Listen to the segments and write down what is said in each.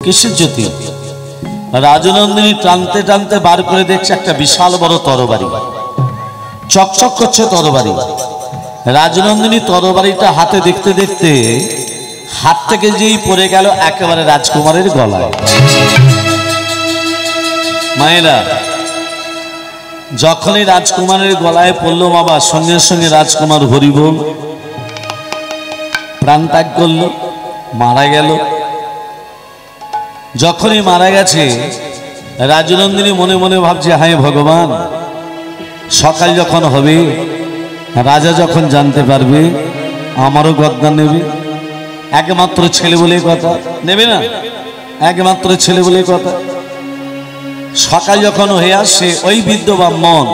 কিসের জ্যোতি? রাজনন্দিনী টানতে টানতে বার করে দেখছে একটা বিশাল বড় তরবারি, চকচক করছে তরবারি। রাজনন্দিনী তরবারিটা হাতে দেখতে দেখতে হাত থেকে যেই পড়ে গেল একেবারে রাজকুমারের গলায়। মায়েরা, যখনই রাজকুমারের গলায় পড়লো বাবা, সঙ্গে সঙ্গে রাজকুমার হরিবোল প্রাণ ত্যাগ করলো, মারা গেল। যখনই মারা গেছে রাজনন্দিনী মনে মনে ভাবছে, হায় ভগবান, সকাল যখন হবে, রাজা যখন জানতে পারবে, আমারও গদ্দান নেবে। একমাত্র ছেলে বলে কথা, নেবে না? একমাত্র ছেলে বলে কথা। সকাল যখন হয়ে আসছে, ওই বৃদ্ধ ব্রাহ্মণ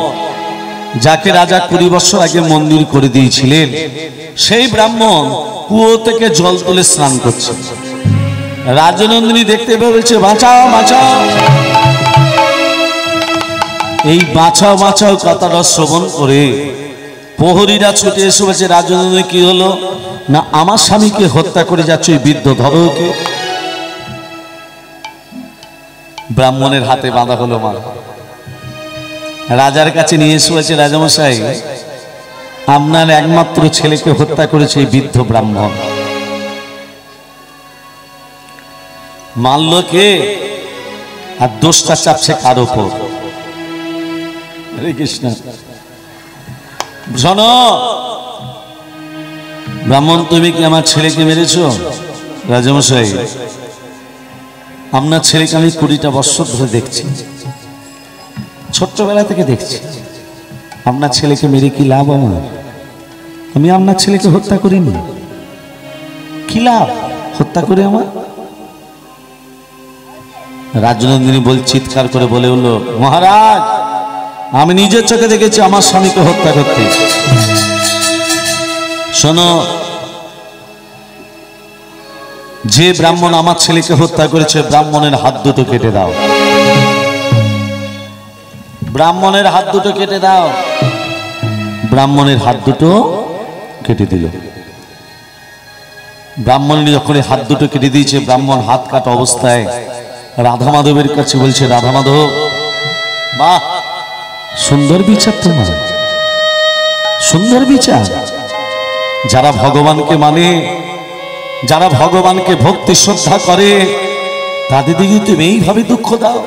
যাকে রাজা 20 বছর আগে মন্দির করে দিয়েছিলেন, সেই ব্রাহ্মণ কুয়ো থেকে জল তুলে স্নান করছে। রাজনন্দিনী দেখতে পেয়েছে, বাঁচাও বাঁচাও। এই বাঁচাও বাঁচাও কথাটা শ্রবণ করে প্রহরীরা ছুটে এসে বলছে, রাজনন্দিনী কি হলো? না, আমার স্বামীকে হত্যা করে যাচ্ছে ওই বৃদ্ধ, ধরো ওকে। ব্রাহ্মণের হাতে বাঁধা হলো মা। রাজার কাছে নিয়ে এসে বলছে, রাজামশাই, আপনার একমাত্র ছেলেকে হত্যা করেছে এই বৃদ্ধ ব্রাহ্মণ। মারল কে? আর দোষটা চাপছে কার উপর? হরে কৃষ্ণ। শোনো ব্রাহ্মণ, তুমি কি আমার ছেলেকে মেরেছ? রাজামশাই, আপনার ছেলেকে আমি 20টা বছর ধরে দেখছি, ছোট্টবেলা থেকে দেখছি। আপনার ছেলেকে মেরে কি লাভ আমার? আমি আপনার ছেলেকে হত্যা করিনি, কি লাভ হত্যা করে আমার? রাজনন্দিনী চিৎকার করে বলে উঠলো, মহারাজ, আমি নিজের চোখে দেখেছি আমার স্বামীকে হত্যা করতে। শোনো, যে ব্রাহ্মণ আমার ছেলেকে হত্যা করেছে, ব্রাহ্মণের হাত দুটো কেটে দাও। ব্রাহ্মণের হাত দুটো কেটে দাও। ব্রাহ্মণের হাত দুটো কেটে দিল। ব্রাহ্মণ যখন হাত দুটো কেটে দিয়েছে, ব্রাহ্মণ হাত কাটা অবস্থায় রাধা মাধবের কাছে বলছে, রাধা মাধব, বাহ, সুন্দর বিচার তোমার, সুন্দর বিচার। যারা ভগবানকে মানে, যারা ভগবানকে ভক্তি শ্রদ্ধা করে, তাদের দিকে তুমি এইভাবে দুঃখ দাও,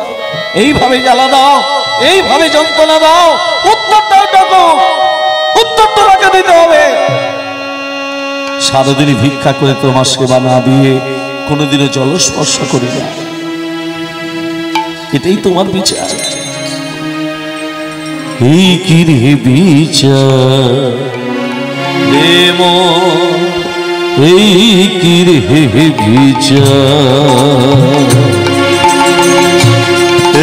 এইভাবে জ্বালা দাও, এইভাবে যন্ত্রণা দাও। উত্তরটা ডাকো, উত্তর তোমাকে দিতে হবে। সারাদিনই ভিক্ষা করে তোমার সেবা না দিয়ে কোনোদিনও জলস্পর্শ করি না, এটাই তোমার বিচার। এই কি রে বিচার রে মন, এই কি রে বিচার,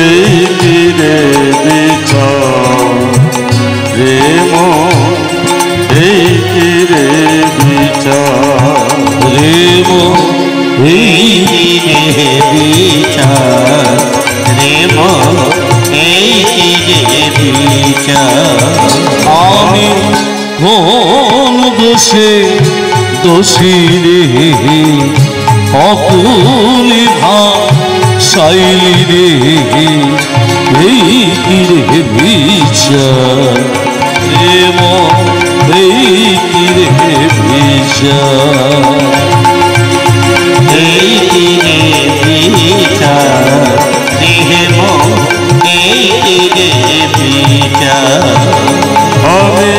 এই কি রে বিচার রে মন, এই কি রে বিচার রে মন, এই কি রে বিচার রে মন, এই কি রে বিচার। আমি কোন দোষে দোষী রে, অকুলি ভাষাইলি রে, এই কি রে বিচার রে মন, এই কি রে বিচার, এই কি রে বিচার রে মন, এই কি রে বিচার। আমি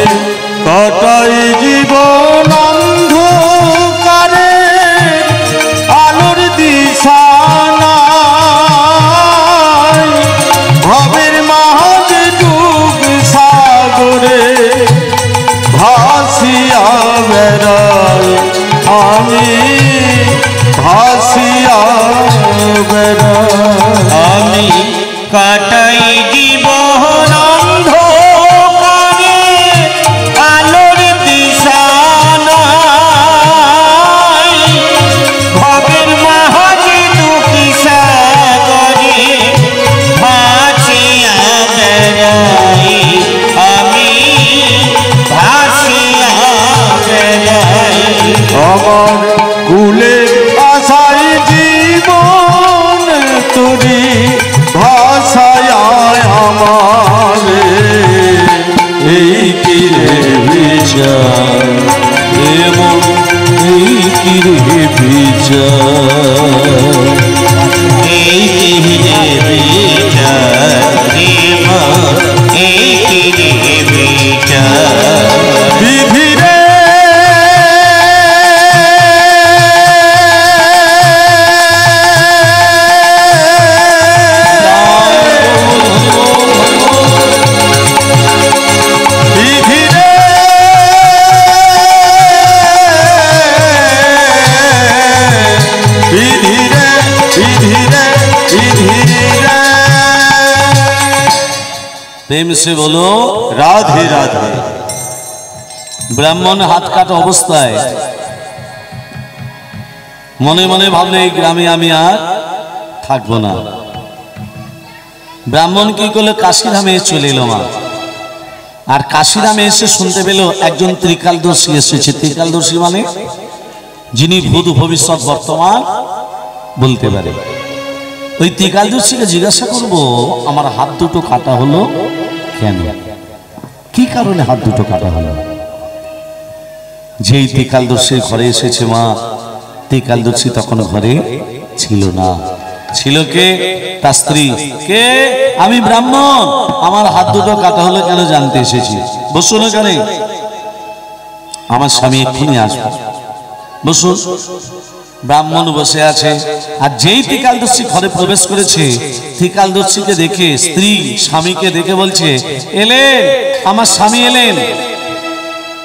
কাটাই জীবন অন্ধকারে, আলোর দিশা নাই, ভবের মাঝে ডুব সাগরে ভাসিয়া বেড়াই, আমি ভাসিয়া বেড়াই। আমি কাটাই জীবন অন্ধকারে, আলোর দিশা নাই, ভবের মাঝে দুঃখী সাগরে ভাসিয়া বেড়াই, আমি ভাসিয়া বেড়াই। আমার কুলের আশায় জীবন प्रेम से बोलो राधे राधे। ब्राह्मण हाथ काटा अवस्थाय मने मने भाबले এই গ্রামে আমি আর থাকবো না। ব্রাহ্মণ কি করলো, কাশীধামে চলে এলো মা। আর কাশীধামে এসে শুনতে পেল একজন ত্রিকালদর্শী এসেছে। ত্রিকালদর্শী মানে যিনি ভূত ভবিষ্যৎ বর্তমান বলতে পারে। ওই ত্রিকালদর্শীকে জিজ্ঞাসা করবো, আমার হাত দুটো কাটা হলো কেন, কি কারণে হাত দুটো কাটা হলো? যেই ত্রিকালদর্শীর ঘরে এসেছে মা, ত্রিকালদর্শী তখন ঘরে ছিল না। ছিল কে? তার স্ত্রী। কে? আমি ব্রাহ্মণ, আমার হাত দুটো কাটা হলো কেন জানতে এসেছি। বসুন এখানে, আমার স্বামী এক্ষুনি আসবে, বসুন। ব্রাহ্মণ বসে আছে। আর যেই ত্রিকালদর্শী ঘরে প্রবেশ করেছে, ত্রিকালদর্শীকে দেখে স্ত্রী স্বামীকে দেখে বলছে, এলেন, আমার স্বামী এলেন।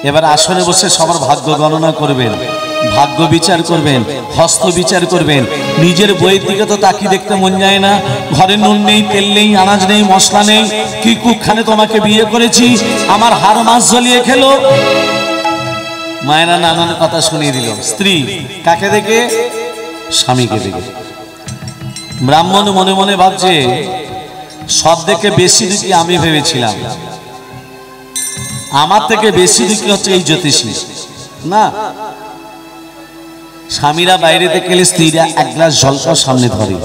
এবার আসনে বসে সবার ভাগ্য গণনা করবেন, ভাগ্য বিচার করবেন, হস্ত বিচার করবেন। নিজের বইয়ের দিকে তো তাকিয়ে দেখতে মন যায় না। ঘরে নুন নেই, তেল নেই, আনাজ নেই, মশলা নেই। কি কুখানে তোমাকে বিয়ে করেছি, আমার হাড় মাছ জ্বলিয়ে খেলো। মায়েরা নানান কথা শুনিয়ে দিল। স্ত্রী কাকে দেখে? স্বামীকে দেখে। ব্রাহ্মণ মনে মনে ভাবছে, সব থেকে বেশি দুঃখী আমি ভেবেছিলাম, আমার থেকে বেশি দুঃখী হচ্ছে এই জ্যোতিষী। না, স্বামীরা বাইরে থেকে এলে স্ত্রীরা এক গ্লাস জলটাও সামনে ধরে,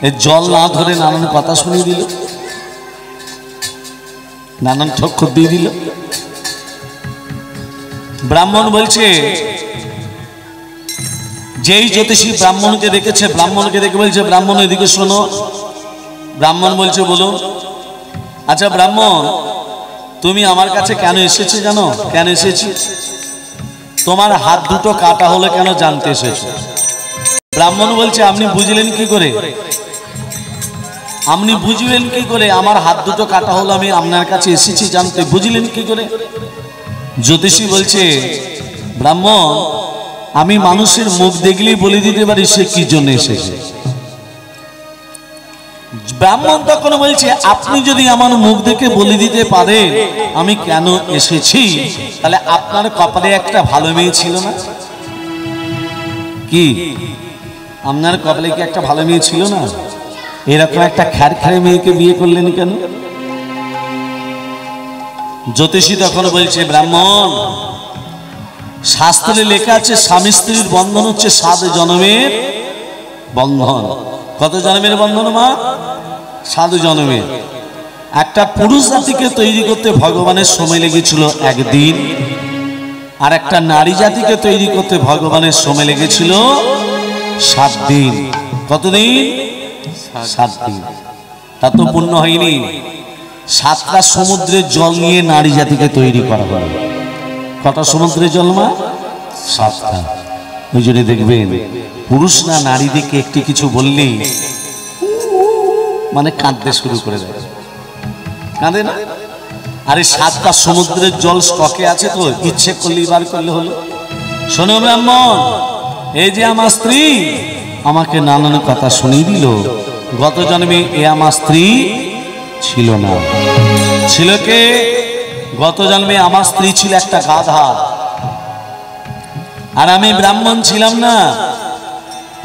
এই জল না ধরে নানান কথা শুনিয়ে দিল, নানান ঠক্কর দিয়ে দিল। ব্রাহ্মণ বলছে, যেই জ্যোতিষী ব্রাহ্মণকে দেখেছে, ব্রাহ্মণকে দেখে বলছে, ব্রাহ্মণ এদিকে শোনো। ব্রাহ্মণ বলছে, বলো। আচ্ছা ব্রাহ্মণ, তুমি আমার কাছে কেন এসেছো জানো? কেন এসেছি? তোমার হাত দুটো কাটা হলো কেন জানতে এসেছো। ব্রাহ্মণ বলছে, আপনি বুঝলেন কি করে? আপনি বুঝলেন কি করে আমার হাত দুটো কাটা হলো আমি আপনার কাছে এসেছি জানতে, বুঝলেন কি করে? জ্যোতিষী বলছে, ব্রাহ্মণ, আমি মানুষের মুখ দেখলেই বলে দিতে পারি সে কি জন্য এসেছে। ব্রাহ্মণ তখন বলছে, আপনি যদি আমার মুখ দেখে বলে দিতে পারেন আমি কেন এসেছি, তাহলে আপনার কপালে একটা ভালো মেয়ে ছিল না? কি আপনার কপালে কি একটা ভালো মেয়ে ছিল না? এরকম একটা খ্যারখ্যারে মেয়েকে বিয়ে করলেন কেন? জ্যোতিষী তখন বলছে, ব্রাহ্মণ, শাস্ত্রে লেখা আছে স্বামী স্ত্রীর বন্ধন হচ্ছে 7 জন্মের বন্ধন। কত জন্মের বন্ধন মা? 7 জন্মের। একটা পুরুষ জাতিকে তৈরি করতে ভগবানের সময় লেগেছিল 1 দিন, আর একটা নারী জাতিকে তৈরি করতে ভগবানের সময় লেগেছিল 7 দিন। কতদিন? 7 দিন। তা তো পূর্ণ হয়নি। 7টা সমুদ্রের জল নিয়ে নারী জাতিকে তৈরি করা হয়। কটা সমুদ্রের জল মা? 7টা। ওই জন্য দেখবেন পুরুষ না নারীদেরকে একটি কিছু বললেই মানে কাঁদতে শুরু করে দেয়, কাঁদে না? আরে 7টা সমুদ্রের জল স্টকে আছে, তো ইচ্ছে করলেই বার করলে হলো। শোনো ব্রাহ্মণ, এই যে আমার স্ত্রী আমাকে নানান কথা শুনিয়ে দিল, গত জন্মে এ আমার স্ত্রী ছিল না। ছিল কে? গত জন্মে আমার স্ত্রী ছিল একটা গাধা, আর আমি ব্রাহ্মণ ছিলাম না,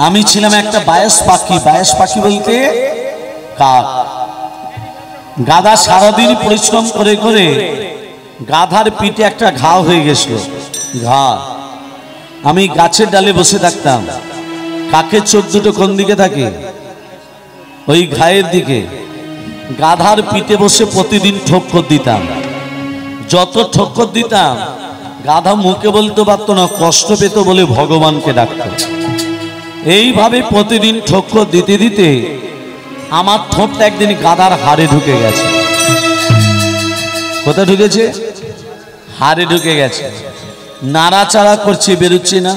আমি ছিলাম একটা বায়স পাখি। বায়স পাখি বলতে কাক। গাধা সারাদিন পরিশ্রম করে করে গাধার পিঠে একটা ঘা হয়ে গেছিল, ঘা। আমি গাছের ডালে বসে থাকতাম, কাকের চোখ দুটো কোন দিকে থাকে? ওই ঘায়ের দিকে। গাধার পিঠে বসে প্রতিদিন ঠক্কর দিতাম। যত ঠক্কর দিতাম গাধা মুখে বলতে পারতো না, কষ্ট পেত বলে ভগবানকে ডাকতো। এইভাবে প্রতিদিন ঠক্কর দিতে দিতে আমার ঠোঁটটা একদিন গাধার হাড়ে ঢুকে গেছে। কোথায় ঢুকেছে? হাড়ে ঢুকে গেছে। নাড়াচাড়া করছে, বেরোচ্ছে না।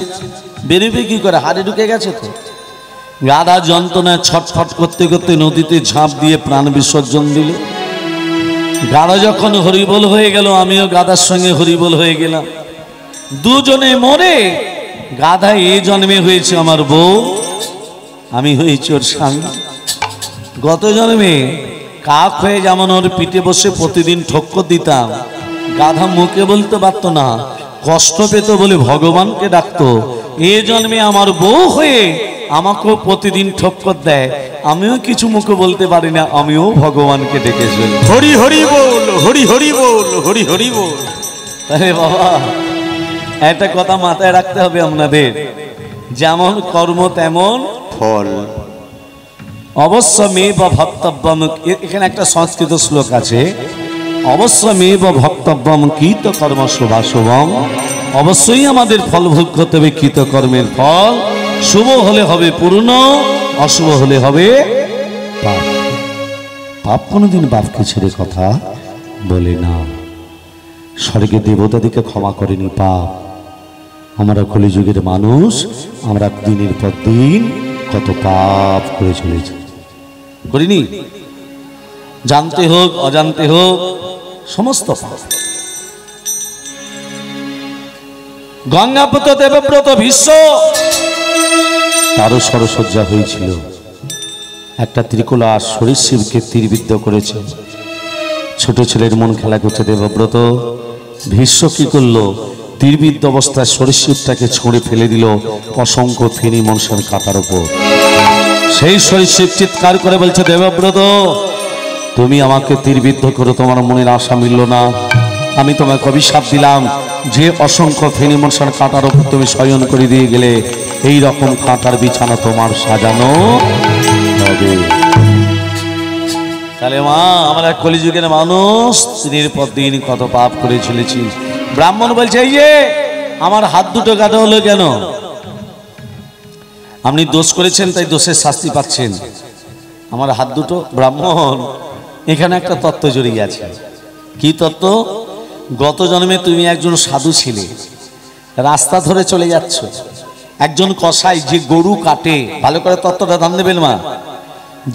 বেরোবে কি করে? হাড়ে ঢুকে গেছে তো। গাধা যন্ত্রণায় ছটফট করতে করতে নদীতে ঝাঁপ দিয়ে প্রাণ বিসর্জন দিল। গাধা যখন হরিবোল হয়ে গেল, আমিও গাধার সঙ্গে হরিবোল হয়ে গেলাম। দুজনে মরে। গাধা এই জন্মে হয়েছে আমার বউ, আমি হয়েছি ওর স্বামী। গত জন্মে কাক হয়ে যেমন ওর পিঠে বসে প্রতিদিন ঠক্কর দিতাম, গাধা মুখে বলতে পারত না, কষ্ট পেত বলে ভগবানকে ডাকতো। এ জন্মে আমার বউ হয়ে আমাকেও প্রতিদিন ঠক্কর দেয়, আমিও কিছু মুখে বলতে পারি না, আমিও ভগবানকে ডেকে চলি। হরি হরি বল, হরি হরি বল, হরি হরি বল। আরে বাবা, একটা কথা মাথায় রাখতে হবে আপনাদের, যেমন কর্ম তেমন ফল। অবশ্য মেয়ে বা ভক্তব্যম, এখানে একটা সংস্কৃত শ্লোক আছে, অবশ্য মেয়ে বা ভক্তব্যম কৃত কর্ম শুভাশুভম, অবশ্যই আমাদের ফল ভোগ করতে হবে কৃতকর্মের ফল। শুভ হলে হবে পূর্ণ, অশুভ হলে হবে পাপ। পাপ কোনোদিন বাপকে ছেড়ে কথা বলে না। স্বর্গে দেবতাদিকে ক্ষমা করেনি পাপ। আমরা কলিযুগের মানুষ, আমরা দিনের পর দিন কত পাপ করে চলেছি, করিনি? জানতে হোক অজান্তে হোক, সমস্ত পাপ। গঙ্গাপুত্র দেবব্রত ভীষ্ম, তারও সরসজ্জা হয়েছিল। একটা ত্রিকোলা শরীর শিবকে তীরবিদ্ধ করেছে। ছোট ছেলের মন খেলা করছে দেবব্রত। ভীষ্ম কি করলো? তীরবিদ্ধ অবস্থায় সরীসৃপটাকে ছুঁড়ে ফেলে দিল অসংখ্য ফেনী মনসার কাটার উপর। সেই সরীসৃপ চিৎকার করে বলছে, দেবব্রত তুমি আমাকে তীরবিদ্ধ করে তোমার মনের আশা মিলল না, আমি তোমাকে অভিশাপ দিলাম যে অসংখ্য ফেনী মনসার কাটার উপর তুমি শয়ন করে দিয়ে গেলে, এই রকম কাঁটার বিছানা তোমার সাজানো হবে। তাহলে মা, আমরা কলিযুগের মানুষ, দিনের পর দিন কত পাপ করে চলেছি। ব্রাহ্মণ বলছে, এই যে আমার হাত দুটো কাটা হলো কেন? আপনি দোষ করেছেন তাই দোষের শাস্তি পাচ্ছেন। আমার হাত দুটো, ব্রাহ্মণ এখানে একটা তত্ত্ব জড়িয়ে আছে। কি তত্ত্ব? গত জন্মে তুমি একজন সাধু ছিলে, রাস্তা ধরে চলে যাচ্ছ, একজন কসাই যে গরু কাটে, ভালো করে তত্ত্বটা ধান দেবেন মা,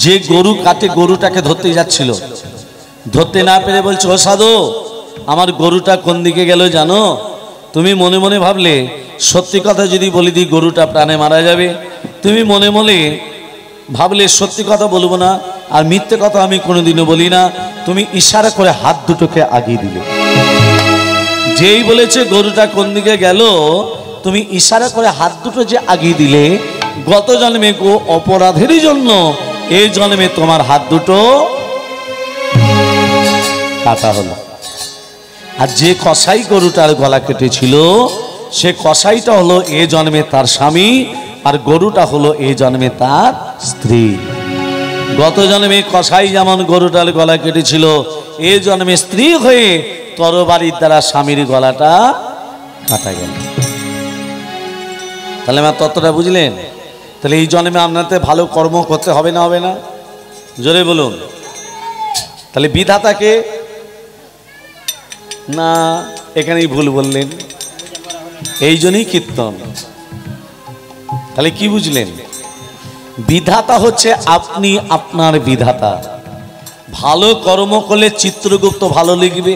যে গরু কাটে গরুটাকে ধরতে যাচ্ছিল, ধরতে না পেরে বলছে, ও সাধু আমার গরুটা কোন দিকে গেল জানো? তুমি মনে মনে ভাবলে সত্যি কথা যদি বলে দিই গরুটা প্রাণে মারা যাবে। তুমি মনে মনে ভাবলে সত্যি কথা বলবো না, আর মিথ্যে কথা আমি কোনোদিনও বলি না। তুমি ইশারা করে হাত দুটোকে আগিয়ে দিলে। যেই বলেছে গরুটা কোন দিকে গেল, তুমি ইশারা করে হাত দুটো যে আগিয়ে দিলে, গত জন্মে গো অপরাধেরই জন্য এই জন্মে তোমার হাত দুটো কাটা হলো। আর যে কসাই গরুটার গলা কেটেছিল, সে কসাইটা হলো এ জন্মে তার স্বামী, আর গরুটা হলো এ জন্মে তার স্ত্রী। গত জন্মে কসাই যেমন গরুটার গলা কেটেছিল, এ জন্মে স্ত্রী হয়ে তরবারির দ্বারা স্বামীর গলাটা কাটা গেল। তাহলে আমার তত্ত্বটা বুঝলেন? তাহলে এই জন্মে আপনাদের ভালো কর্ম করতে হবে না, হবে না? জোরে বলুন। তাহলে বিধাতাকে না, এখানেই ভুল বললেন, এই জন্যই কীর্তন। তাহলে কি বুঝলেন? বিধাতা হচ্ছে আপনি, আপনার বিধাতা। ভালো কর্ম করলে চিত্রগুপ্ত ভালো লিখবে,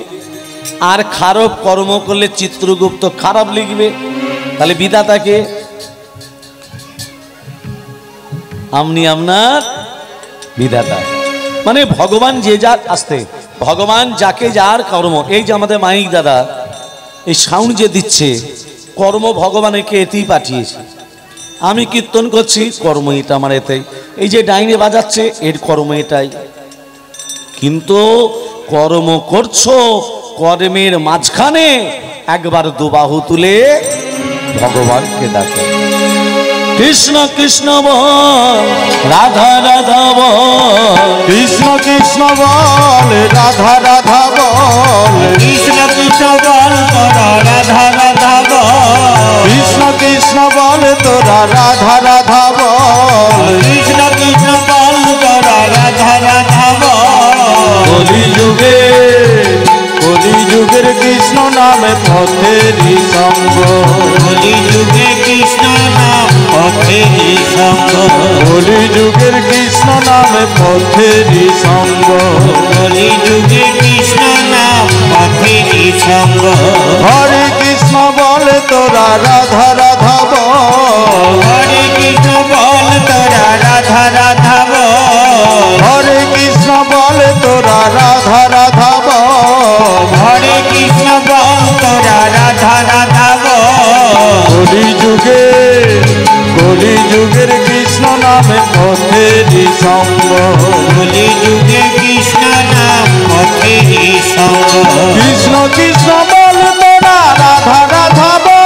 আর খারাপ কর্ম করলে চিত্রগুপ্ত খারাপ লিখবে। তাহলে বিধাতাকে আপনি, আপনার বিধাতা মানে ভগবান যে যার আসতে, ভগবান যাকে যার কর্ম। এই যে আমাদের মাইক দাদা এই সাউন্ড যে দিচ্ছে, কর্ম ভগবানকে এতেই পাঠিয়েছে। আমি কীর্তন করছি, কর্ম এটা আমার এতেই। এই যে ডাইনে বাজাচ্ছে, এর কর্ম এটাই। কিন্তু কর্ম করছো, কর্মের মাঝখানে একবার দুবাহু তুলে ভগবানকে ডাকো। কৃষ্ণ কৃষ্ণ বল, রাধা রাধা বল, কৃষ্ণ কৃষ্ণ বল, রাধা রাধা বল, কৃষ্ণ কৃষ্ণ বল তোরা রাধা রাধা বল, কৃষ্ণ কৃষ্ণ বল তোরা রাধা রাধা বল, কৃষ্ণ কৃষ্ণ বল তোরা রাধা রাধা বল। কলিযুগে কলিযুগের কৃষ্ণ নামে পথেরই সঙ্গ, কলিযুগে কৃষ্ণ নাম পথেরই সঙ্গ, কলিযুগের কৃষ্ণ নামে পথেরই সঙ্গ, কলিযুগে কৃষ্ণ নাম পথেরই সঙ্গ। হরে কৃষ্ণ বলে তোরা রাধা রাধা বল, হরে কৃষ্ণ বল তোরা রাধা রাধা বল, হরে কৃষ্ণ বলে সঙ্গ কলি যুগে কৃষ্ণ নাম পথেরই সঙ্গ কৃষ্ণ কৃষ্ণ বল তোরা রাধা রাধা বল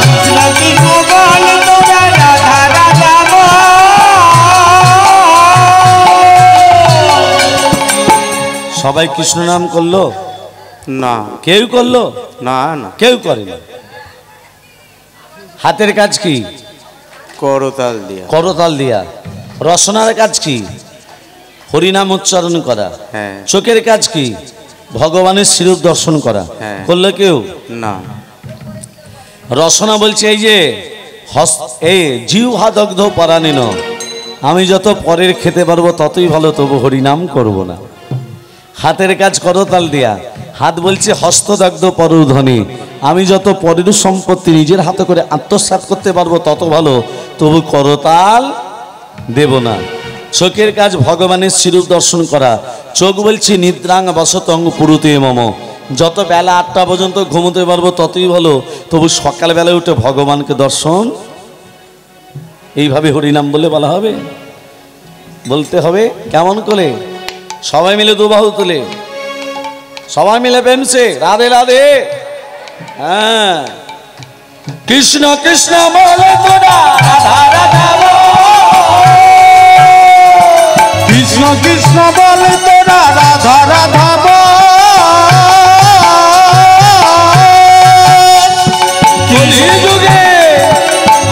কৃষ্ণ কৃষ্ণ বল তোরা রাধা রাধা বল সবাই কৃষ্ণ নাম করলো? না কেউ করলো না না কেউ করে না। হাতের কাজ কি? করতাল দিয়া করতাল দিয়া। রসনার কাজ কি? হরিনাম উচ্চারণ করা। হ্যাঁ চোখের কাজ কি? ভগবানের শিরূপ দর্শন করা। হ্যাঁ। করলে কেউ? না রসনা বলছে এই যে এই জিহ্বা দগ্ধ পরাণেন, আমি যত পরের খেতে পারবো ততই ভালো, তবু হরিনাম করব না। হাতের কাজ করতাল দিয়া। হাত বলছে হস্তদগ্ধ পরধনী, আমি যত পরের সম্পত্তি নিজের হাতে করে আত্মসাৎ করতে পারবো তত ভালো, তবু করতাল দেব না। চোখের কাজ ভগবানের শিরূপ দর্শন করা। চোখ বলছে নিদ্রাং বসতং পুরুতে মম, যত বেলা 8টা পর্যন্ত ঘুমোতে পারবো ততই ভালো, তবু সকালবেলায় উঠে ভগবানকে দর্শন। এইভাবে হরিনাম বলে বলা হবে, বলতে হবে। কেমন করে? সবাই মিলে দুবাহু তুলে, সবাই মিলে প্রেমসে রাধে রাধে। হ্যাঁ, কৃষ্ণ কৃষ্ণ বলে তোরা রাধা রাধা বল। কৃষ্ণ কৃষ্ণ বল তোরা রাধা রাধা বল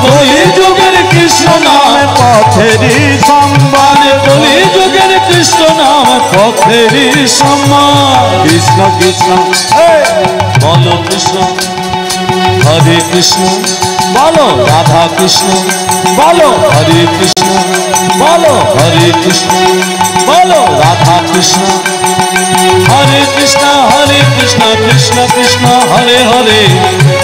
কলি যুগের কৃষ্ণ নাম পথেরই সম্মান কলি যুগের কৃষ্ণ নাম পথেরই সম্মান। কৃষ্ণ কৃষ্ণ বলো কৃষ্ণ হরে কৃষ্ণ, বলো রাধা কৃষ্ণ, বলো হরে কৃষ্ণ, বলো হরে কৃষ্ণ, বলো রাধা কৃষ্ণ। হরে কৃষ্ণ কৃষ্ণ কৃষ্ণ হরে হরে,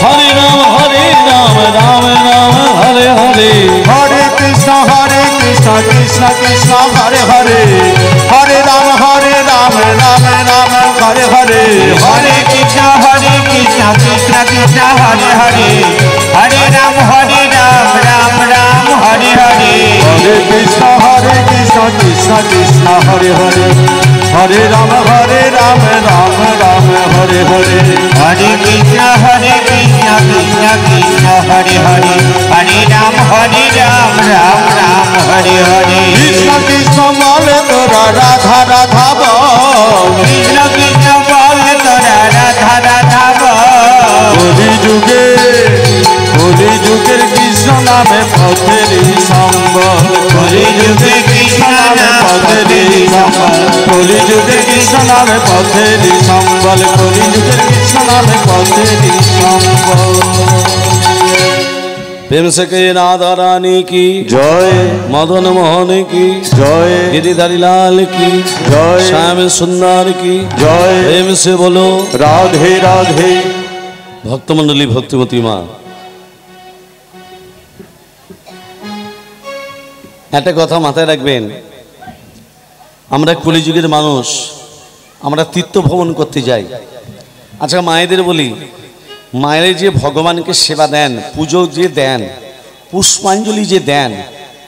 হরে রাম রাম রাম হরে হরে। হরে কৃষ্ণ কৃষ্ণ কৃষ্ণ হরে হরে, হরে রাম রাম রাম হরে হরে। হরে কৃষ্ণ কৃষ্ণ কৃষ্ণ হরে হরে, হরে রাম রাম রাম হরে হরে। হরে কৃষ্ণ কৃষ্ণ কৃষ্ণ হরে হরে, হরে রাম রাম রাম হরে হরে। হরে কৃষ্ণ কৃষ্ণ কৃষ্ণ হরে হরে, হরে রাম রাম রাম হরে হরে। কৃষ্ণ কৃষ্ণ বলে তোরা রাধা রাধা বল। কৃষ্ণ কৃষ্ণ বল তোরা রাধা রাধা বল। কলি যুগের কৃষ্ণ নামে পথেরই সম্বল। কলি যুগে কৃষ্ণ নামে পথেরই সম্বল। কলি যুগে কৃষ্ণ নামে পথেরই সম্বল। কলি যুগের কৃষ্ণ নামে পথেরই সম্বল। प्रेम से कहे राधा रानी की জয়, मदन मोहन की জয়, गिरिधारी लाल की জয়, श्याम सुंदर की জয়। प्रेम से बोलो রাধে রাধে। ভক্তমণ্ডলী ভক্তিমতী মা। একটা কথা মাথায় রাখবেন, আমরা কলিযুগের মানুষ, আমরা তীর্থ ভ্রমণ করতে যাই। আচ্ছা মায়েদের বলি, মায়ের যে ভগবানকে সেবা দেন, পুজো যে দেন, পুষ্পাঞ্জলি যে দেন,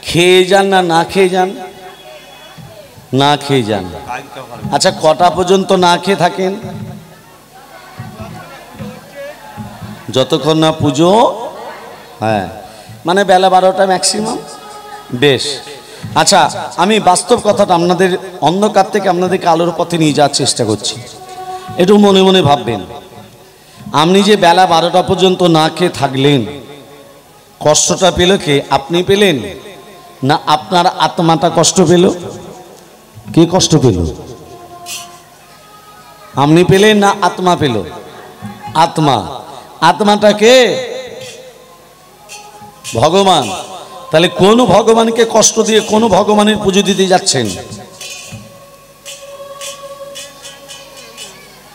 খেয়ে যান না না খেয়ে যান? না খেয়ে যান। আচ্ছা কটা পর্যন্ত না খেয়ে থাকেন? যতক্ষণ না পুজো, হ্যাঁ মানে বেলা 12টা ম্যাক্সিমাম। বেশ, আচ্ছা আমি বাস্তব কথাটা আপনাদের অন্ধকার থেকে আপনাদেরকে আলোর পথে নিয়ে যাওয়ার চেষ্টা করছি। একটু মনে মনে ভাববেন, আপনি যে বেলা 12টা পর্যন্ত না খেয়ে থাকলেন, কষ্টটা পেল কে? আপনি পেলেন না আপনার আত্মাটা কষ্ট পেল? কে কষ্ট পেল? আপনি পেলেন না আত্মা পেল? আত্মা। আত্মাটা কে? ভগবান। তাহলে কোন ভগবানকে কষ্ট দিয়ে কোন ভগবানের পুজো দিতে যাচ্ছেন?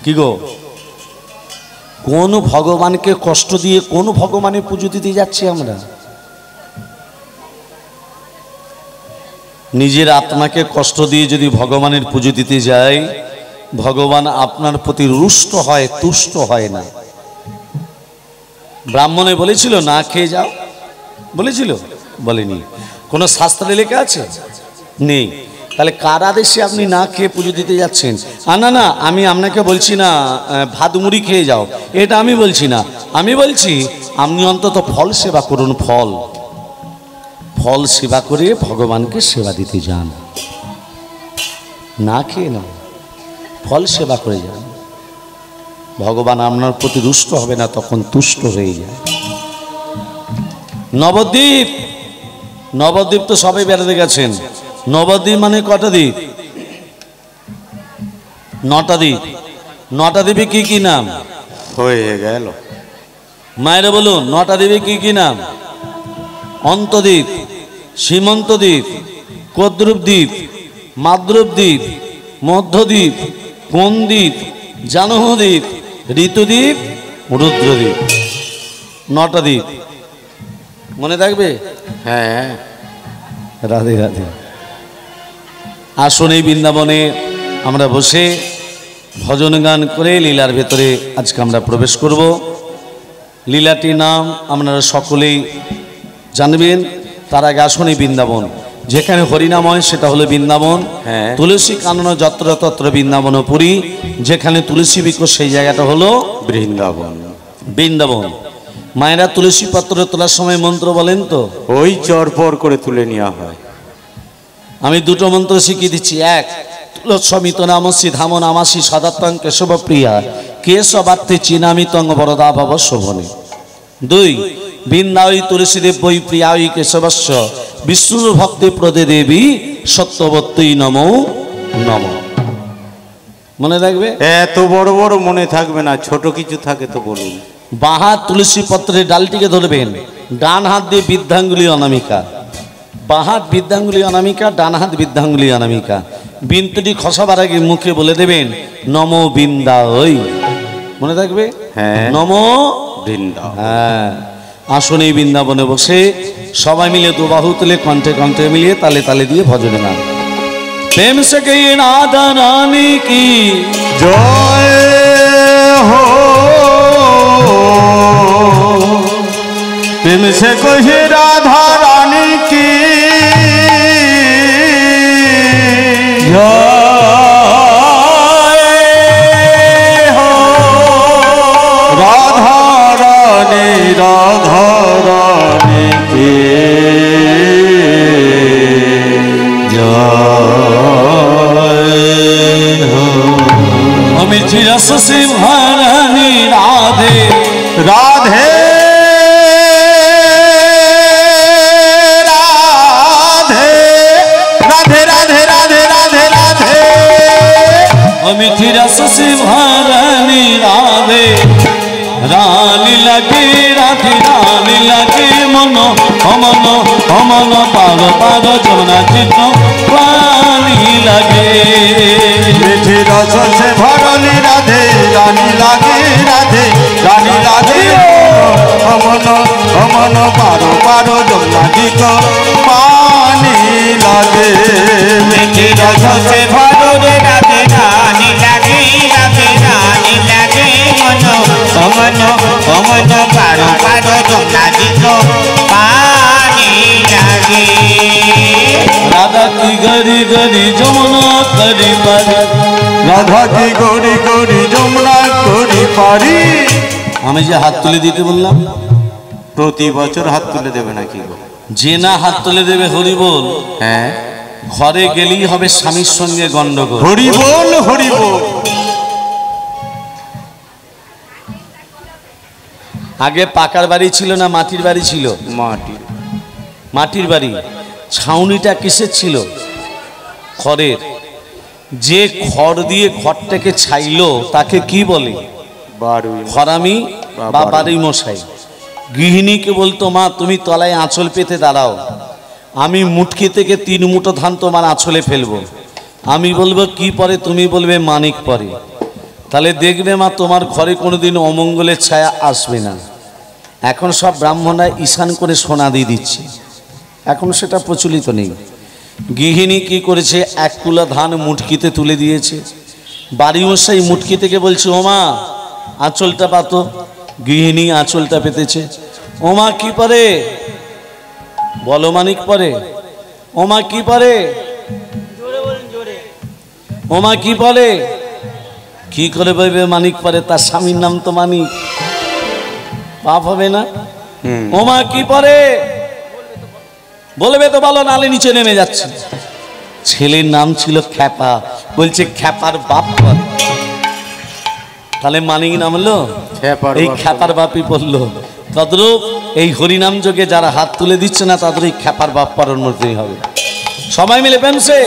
কি গো, কোন ভগবানকে কষ্ট দিয়ে কোন ভগবানের পুজো দিতে যাচ্ছি আমরা? নিজের আত্মাকে কষ্ট দিয়ে যদি ভগবানের পুজো দিতে যাই, ভগবান আপনার প্রতি রুষ্ট হয়, তুষ্ট হয় না। ব্রাহ্মণে বলেছিল না খেয়ে যাও, বলেছিল? বলেনি। কোনো শাস্ত্রে লেখা আছে? নেই। তাহলে কার আদেশে আপনি না খেয়ে পুজো দিতে যাচ্ছেন? না না, আমি আপনাকে বলছি না ভাত মুড়ি খেয়ে যাও, এটা আমি বলছি না। আমি বলছি আপনি অন্তত ফল সেবা করুন। ফল ফল সেবা করে ভগবানকে সেবা দিতে যান, না খেয়ে না, ফল সেবা করে যান। ভগবান আপনার প্রতি রুষ্ট হবে না, তখন তুষ্ট হয়ে যায়। নবদ্বীপ, নবদ্বীপ তো সবাই বেড়াতে গেছেন। নবদ্বীপ মানে কটা দ্বীপ? 9টা দ্বীপ। 9টা দ্বীপে কি কি নাম? হয়ে গেল মায়েরা বলুন, 9টা দ্বীপে কি কি নাম? অন্তদ্বীপ, সীমন্তদ্বীপ, কদ্রুপদ্বীপ, মাদ্রুপদ্বীপ, মধ্যদ্বীপ, কোনদ্বীপ, জাহ্নবীদ্বীপ, ঋতুদ্বীপ, রুদ্রদ্বীপ। 9টা দ্বীপ মনে থাকবে? হ্যাঁ। রাধে রাধে। আসুন এই বৃন্দাবনে আমরা বসে ভজন গান করে লীলার ভেতরে আজকে আমরা প্রবেশ করব। লীলাটির নাম আপনারা সকলেই জানবেন। তার আগে আসুন এই বৃন্দাবন, যেখানে হরিনাম হয় সেটা হলো বৃন্দাবন। হ্যাঁ। তুলসী কানন যত্র তত্র বৃন্দাবন পুরী, যেখানে তুলসী বৃক্ষ সেই জায়গাটা হলো বৃন্দাবন। বৃন্দাবন। মায়েরা তুলসী পত্র তোলার সময় মন্ত্র বলেন তো? ওই চরপর করে তুলে নেওয়া হয়। আমি দুটো মন্ত্র শিখিয়ে দিচ্ছি। এক, তুলসমিত নামসি ধাম নামাসি সদাত্তং কেশব প্রিয়া কেশবার্থে চিনামিতং বরদা ভব শোভনে। 2, বৃন্দাবী তুলসীদেব বৈ প্রিয়াই কেশবস্য বিষ্ণুর ভক্তি প্রদে দেবী সত্যবত্যই নমো নম। মনে রাখবে? এত বড় বড় মনে থাকবে না, ছোট কিছু থাকে তো বলুন। বাঁ হাত তুলসী পত্রের ডালটিকে ধরবেন, ডান হাত দিয়ে বৃদ্ধাঙ্গুলি অনামিকা। বাঁ হাত বৃদ্ধাঙ্গুলি অনামিকা, ডান হাত বৃদ্ধাঙ্গুলি অনামিকা। বিন্দুটি খসাবার আগে মুখে বলে দেবেন নমো বৃন্দাবৈ। মনে থাকবে? হ্যাঁ। নমো বৃন্দাবন। হ্যাঁ। আসুন এই বৃন্দাবনে বসে সবাই মিলে দুবাহু তুলে কণ্ঠে কণ্ঠে মিলিয়ে তালে তালে দিয়ে ভজনে নাম। প্রেম সে কে রাধা রানী কি জয় হো, প্রেম সে কহি রাধা রানী কি জয় হো, রাধা রানী রাধা রানী কি জয় হো। আমি চিরস সিংহারানী রাধে রাধে রাধে রাধে রাধে রাধে রাধে। আমি চিরস সিংহারানী রাধে রানী লাগে রাধে রানী লাগে মন অমন অমন পার পার যমুনা চিত্র পানি লাগে। মিঠি রস সে ভরলি রাধে রানী লাগে রাধে রানী লাগে অমন অমন পারো পারো জোনাদিক পানি লাগে। মিঠি রস সে ভরলি রাধে রানী লাগে রাধে রানী লাগে অমন অমন পারো পারো জোনাদিক পানি লাগে। রাধা কি গরি গরি যমুনা করি পারি, রাধা কি গরি গরি যমুনা করি পারি। আমি যে হাত তুলে দিতে বললাম, প্রতি বছর হাত তুলে দেবে নাকি গো? যে না হাত তুলে দেবে হরি বল, হ্যাঁ, ঘরে গেলেই হবে স্বামীর সঙ্গে গন্ডগোল। হরি বল হরি বল। আগে পাকার বাড়ি ছিল না মাটির বাড়ি ছিল? মাটির। মাটির বাড়ি। ছাউনিটা কিসের ছিল? খড়ের। যে খড় দিয়ে ঘরটাকে ছাইলো তাকে কি বলে? বারুই। খরামি বা বাড়ি মশাই। গৃহিণীকে বলতো মা তুমি তলায় আঁচল পেতে দাঁড়াও, আমি মুটকি থেকে 3 মুঠো ধান তোমার আঁচলে ফেলবো। আমি বলবো কি পরে? তুমি বলবে মানিক পরে। তাহলে দেখবে মা তোমার ঘরে কোনোদিন অমঙ্গলের ছায়া আসবে না। এখন সব ব্রাহ্মণরা ঈশান করে সোনা দিয়ে দিচ্ছে, এখন সেটা প্রচলিত নেই। গৃহিণী কি করেছে? 1 কুলা ধান মুটকিতে তুলে দিয়েছে। বাড়ি মশাই মুটকি থেকে বলছে ও মা আঁচলটা পাতো। গৃহিণী আঁচলটা পেতেছে। ও মা কি পারে? বলো মানিক পরে, ওমা কি পরে, ওমা কি পরে, কি করে বলবে মানিক পরে? তার স্বামীর নাম তো মানিক, পাপ হবে না? ওমা কি পরে বলবে তো বলো, নালে নিচে নেমে যাচ্ছে। ছেলের নাম ছিল খ্যাপা, বলছে খ্যাপার বাপ পরে, তাহলে মানিক নামলো, এই খ্যাপার বাপই পড়লো। তদ্রূপ এই হরিনাম যোগে যারা হাত তুলে দিচ্ছে না তাদের এই খ্যাপার বাপ পারণ মধ্যেই হবে। সবাই মিলে পেনসে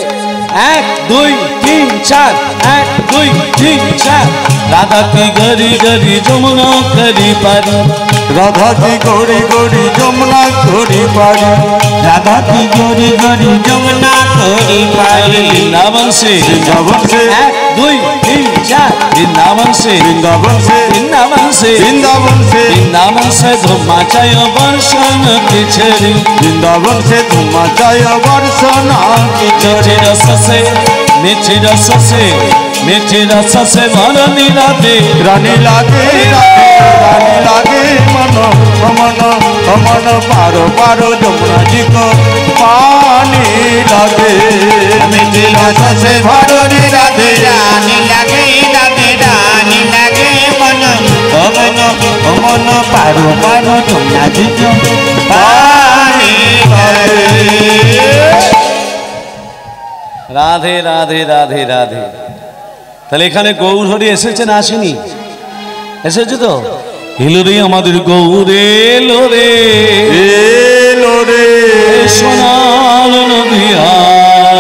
1 2 3 4, 1 2 3 4। রাধা কি গরি গরি যমুনা করি পারি, রাধা কি গড়ি গড়ি যমুনা করি পারি, রাধা কি গরি গরি যমুনা করি পারি। বৃন্দাবন সে বৃন্দাবন সে 1 2 3 4। বৃন্দাবন সে বৃন্দাবন সে বৃন্দাবন সে বৃন্দাবন সে বৃন্দাবন সে ধুমা চায় বর্ষণ কি ছেড়ি, বৃন্দাবন সে ধুমা চায় বর্ষনা কি মিঠি রস সে মিঠি রস সে মিঠি রস সে ধরণী রাধে রানী লাগে রাধে রানী লাগে মন মন মন পারো পারো যমুনা জি কো পানি লাগে মিঠি রস সে ভরণী রাধে রানী লাগে রাধে রানী লাগে মন মন পারো পারো যমুনা জি কো পানি লাগে। রাধে রাধে রাধে রাধে। তাহলে এখানে গৌর হরি এসেছে না আসেনি? এসেছে তো। এলো রে আমাদের গৌর এলো রে, এলো রে সোনার নদিয়ায়,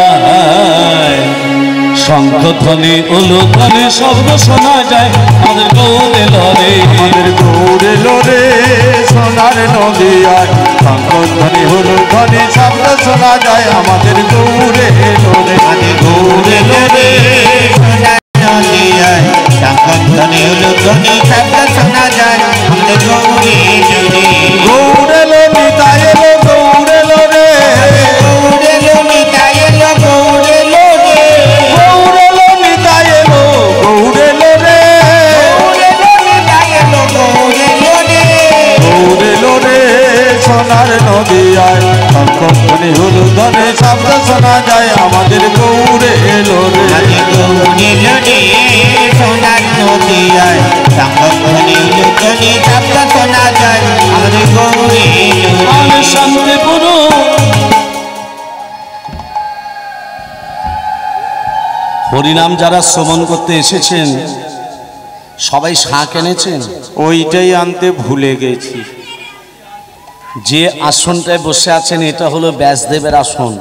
শঙ্খ ধ্বনি উলুধ্বনি শব্দ শোনা যায়, আমাদের গৌর এলো রে, আমাদের গৌর এলো রে সোনার নদিয়ায়, শঙ্খধ্বনি হুলধ্বনি শব্দ শোনা যায়, আমাদের গৌর এলো রে, আমাদের গৌর এলো রে সোনার নদিয়ায়, শঙ্খধ্বনি উলুধ্বনি শব্দ শোনা যায়, আমাদের গৌর এলো রে। গৌর এলো নিতাই এলো গৌর এলো রে, গৌর এলো নিতাই এলো গৌর এলো রে, গৌর এলো নিতাই এলো গৌর এলো রে, গৌর এলো নিতাই এলো গৌর এলো রে। গৌর এলো রে সোনার নদিয়ায়, শঙ্খধ্বনি হুলধ্বনি শব্দ শোনা যায়, আমাদের গৌর এলো রে, আমাদের গৌর এলো রে সোনার নদিয়ায়, শঙ্খধ্বনি উলুধ্বনি শব্দ শোনা যায়, আমাদের গৌর এলো রে। আর শান্তিপুর হরিনাম যারা শ্রবণ করতে এসেছেন সবাই শাঁখ এনেছেন। ওইটাই আনতে ভুলে গেছি। যে আসনটায় বসে আছেন এটা হলো ব্যাসদেবের আসন,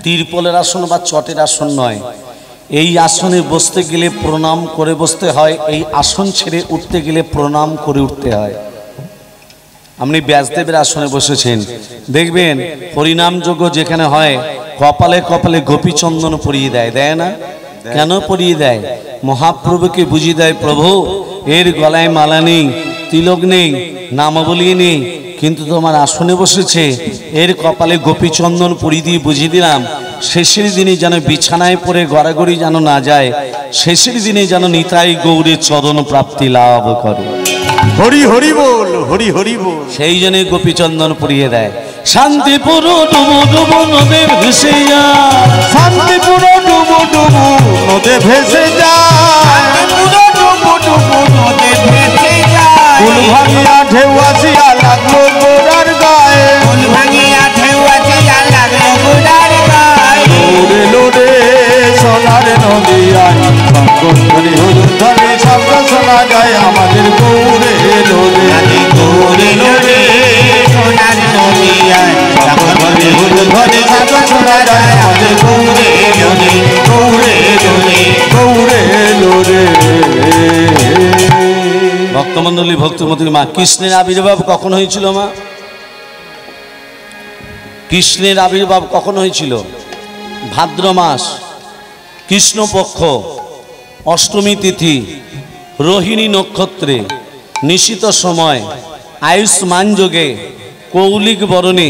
তিরপলের আসন বা চটের আসন নয়। এই আসনে বসতে গেলে প্রণাম করে বসতে হয়, এই আসন ছেড়ে উঠতে গেলে প্রণাম করে উঠতে হয়। আপনি ব্যাসদেবের আসনে বসেছেন, দেখবেন হরিনাম যজ্ঞ যেখানে হয় কপালে কপালে গোপীচন্দন পরিয়ে দেয়, দেয় না? কেন পরিয়ে দেয়? মহাপ্রভুকে বুঝিয়ে দেয়, প্রভু এর গলায় মালা নেই, তিলক নেই, নামাবলী নেই, কিন্তু তোমার আসনে বসেছে, এর কপালে গোপীচন্দন পরিয়ে দিয়ে বুঝিয়ে দিলাম শেষের দিনে যেন বিছানায় পড়ে গড়াগড়ি যেন না যায়, শেষের দিনে যেন নিতাই গৌরের চরণ প্রাপ্তি লাভ করে। হরি হরি বল হরি হরি বল, সেই জন্য গোপীচন্দন পরিয়ে দেয়। শান্তিপুর ডুবু ডুবু নদে ভেসে যায়, শান্তিপুর ডুবু ডুবু নদে ভেসে যায়, পুরো ডুবু ডুবু নদে ভেসে যায়, ফুল ভাঙিয়া ঢেউ আসিয়া লাগলো গোড়ার গায়ে, ফুল ভাঙিয়া ঢেউ আসিয়া লাগলো গোড়ার গায়ে। গৌর এলো রে সোনার নদিয়ায়, শঙ্খধ্বনি হুলধ্বনি শব্দ শোনা যায়, আমাদের গৌর এলো রে, আমাদের গৌর এলো রে সোনার নদিয়ায়, শঙ্খধ্বনি হুলধ্বনি শব্দ শোনা যায়, আমাদের গৌর এলো রে, গৌর এলো রে। গৌর এলো রে। ভক্তমণ্ডলী ভক্তমতী মা, কৃষ্ণের আবির্ভাব কখন হয়েছিল মা? কৃষ্ণের আবির্ভাব কখন হয়েছিল? ভাদ্র মাস কৃষ্ণপক্ষ অষ্টমী তিথি রোহিণী নক্ষত্রে নিশিত সময় আয়ুষ্মান যোগে কৌলিক বরণে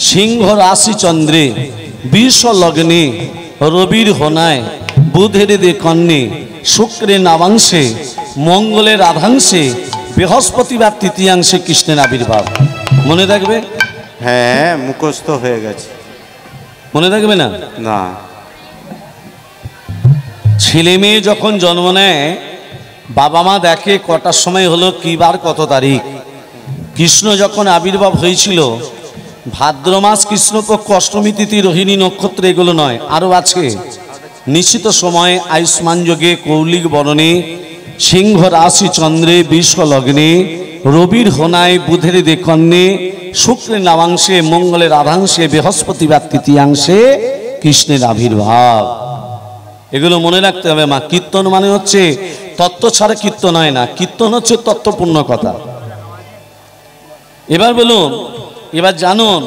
সিংহ রাশি চন্দ্রে বিষ লগ্নে রবির হোনায় বুধের দে কন্যে শুক্রের নাবাংশে মঙ্গলের আধাংশে বৃহস্পতিবার তৃতীয়াংশে কৃষ্ণের আবির্ভাব। মনে রাখবে হ্যাঁ মুখস্থ হয়ে গেছে। মনে থাকবে না? না। ছেলে মেয়ে যখন জন্ম নেয় বাবা মা দেখে কটার সময় হলো, কি বার কত তারিখ। কৃষ্ণ যখন আবির্ভাব হয়েছিল ভাদ্র মাস কৃষ্ণপক্ষ অষ্টমী তিথি রোহিণী নক্ষত্র, এগুলো নয়, আরও আছে। নিশ্চিত সময়ে আয়ুষ্মান যোগে কৌলিক বরণে সিংহ রাশি চন্দ্রে বৃষ লগ্নে রবির হোনায় বুধের দেকন্যে শুক্রের নামাংশে মঙ্গলের আধাংশে বৃহস্পতিবার তৃতীয়াংশে কৃষ্ণের আবির্ভাব। এগুলো মনে রাখতে হবে মা। কীর্তন মানে হচ্ছে তত্ত্ব ছাড়া কীর্তন হয় না, কীর্তন হচ্ছে তত্ত্বপূর্ণ কথা। এবার বলুন, এবার জানুন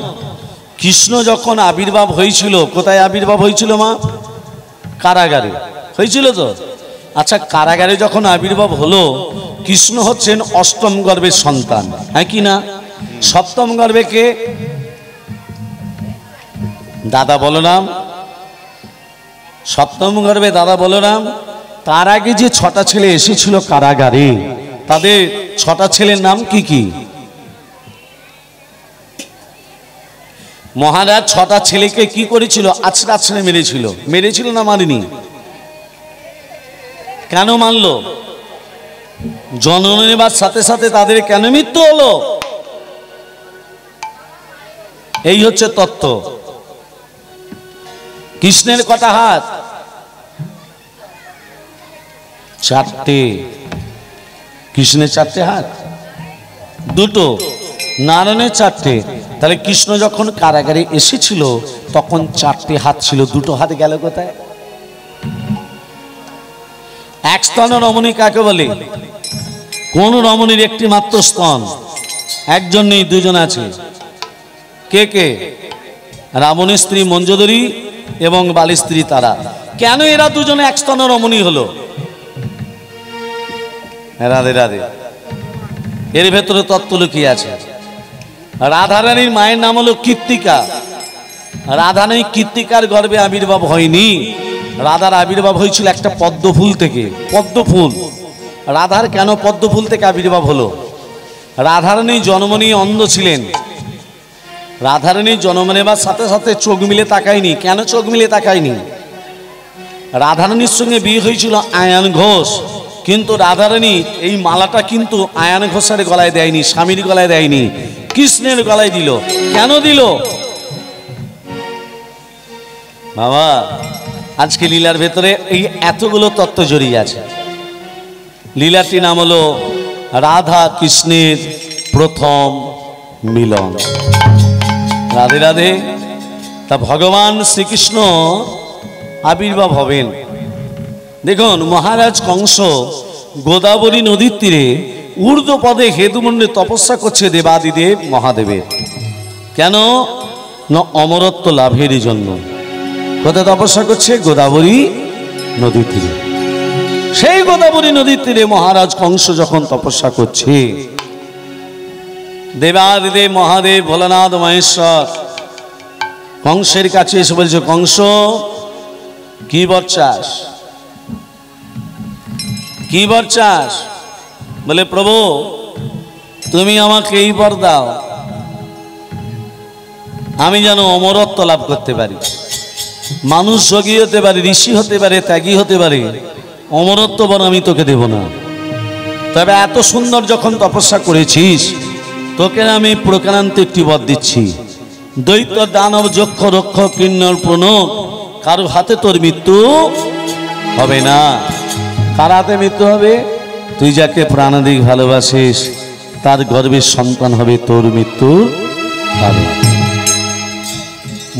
কৃষ্ণ যখন আবির্ভাব হয়েছিল, কোথায় আবির্ভাব হয়েছিল মা? কারাগারে হয়েছিল তো। আচ্ছা, কারাগারে যখন আবির্ভাব হলো, কৃষ্ণ হচ্ছেন অষ্টম গর্ভের সন্তান, হ্যাঁ কি না? সপ্তম গর্ভে কে? দাদা বলরাম। সপ্তম গর্ভে দাদা বলরাম। তার আগে যে 6টা ছেলে এসেছিল কারাগারে, তাদের 6টা ছেলের নাম কি কি? মহারাজ 6টা ছেলেকে কি করেছিল? আছড়ে আছড়ে মেরেছিল। মেরেছিল না মারেনি? কেন মারল? জনন নেবার সাথে সাথে তাদের কেন মৃত্যু হলো? এই হচ্ছে তত্ত্ব। কৃষ্ণের কটা হাত? 4টে। কৃষ্ণের 4টে হাত? 2টো। নারায়ণের 4টে। তাহলে কৃষ্ণ যখন কারাগারে এসেছিল তখন 4টে হাত ছিল, 2টো হাত গেল কোথায়? এক স্তন রমণী কাকে বলে? কোন রমণীর একটি মাত্র স্তন? একজন নেই, 2জন আছে। কে কে? রাবণের স্ত্রী মঞ্জুদরী এবং বালির স্ত্রী তারা। কেন এরা 2জনে এক স্তন রমণী হলো? রাধে রাধে। এর ভেতরে তত্ত্ব লুকিয়ে আছে। রাধারানীর মায়ের নাম হলো কীর্তিকা। রাধারানী কীর্তিকার গর্ভে আবির্ভাব হয়নি। রাধার আবির্ভাব হয়েছিল একটা পদ্ম ফুল থেকে। পদ্ম ফুল। রাধার কেন পদ্ম ফুল থেকে আবির্ভাব হলো? রাধারানী জন্ম নিয়ে অন্ধ ছিলেন। রাধারানী জন্ম নেবার সাথে সাথে চোখ মিলে তাকায়নি। কেন চোখ মিলে তাকায়নি? রাধারানীর সঙ্গে বিয়ে হয়েছিল আয়ান ঘোষ, কিন্তু রাধারানী এই মালাটা কিন্তু আয়ান ঘোষের গলায় দেয়নি, স্বামীর গলায় দেয়নি, কৃষ্ণের গলায় দিল। কেন দিল? বাবা, আজকে লীলার ভেতরে এই এতগুলো তত্ত্ব জড়িয়ে আছে। লীলাটি নাম হলো রাধা কৃষ্ণের প্রথম মিলন। রাধে রাধে। তা ভগবান শ্রীকৃষ্ণ আবির্ভাব হবেন। দেখুন, মহারাজ কংস গোদাবরী নদীর তীরে ঊর্ধ্ব পদে হেতুমণ্ডে তপস্যা করছে দেবাদিদেব মহাদেবের। কেন না? অমরত্ব লাভের জন্য। কোথায় তপস্যা করছে? গোদাবরী নদীর তীরে। সেই গোদাবরী নদীর তীরে মহারাজ কংস যখন তপস্যা করছে, দেবাদিদেব মহাদেব ভোলানাথ মহেশ্বর কংসের কাছে এসে বলছে, কংস কি বর চাস? কি বর চাস? বলে, প্রভু তুমি আমাকে এই বর দাও, আমি যেন অমরত্ব লাভ করতে পারি। মানুষ যোগী হতে পারে, ঋষি হতে পারে, ত্যাগী হতে পারে, অমরত্ব বর আমি তোকে দেব না। তবে এত সুন্দর যখন তপস্যা করেছিস, তোকে আমি প্রকারান্ত একটি বর দিচ্ছি। দৈত্য দানব যক্ষ রক্ষ কিন্নর প্রণব, কারো হাতে তোর মৃত্যু হবে না। কার হাতে মৃত্যু হবে? তুই যাকে প্রাণাধিক ভালোবাসিস তার গর্ভের সন্তান হবে, তোর মৃত্যু হবে।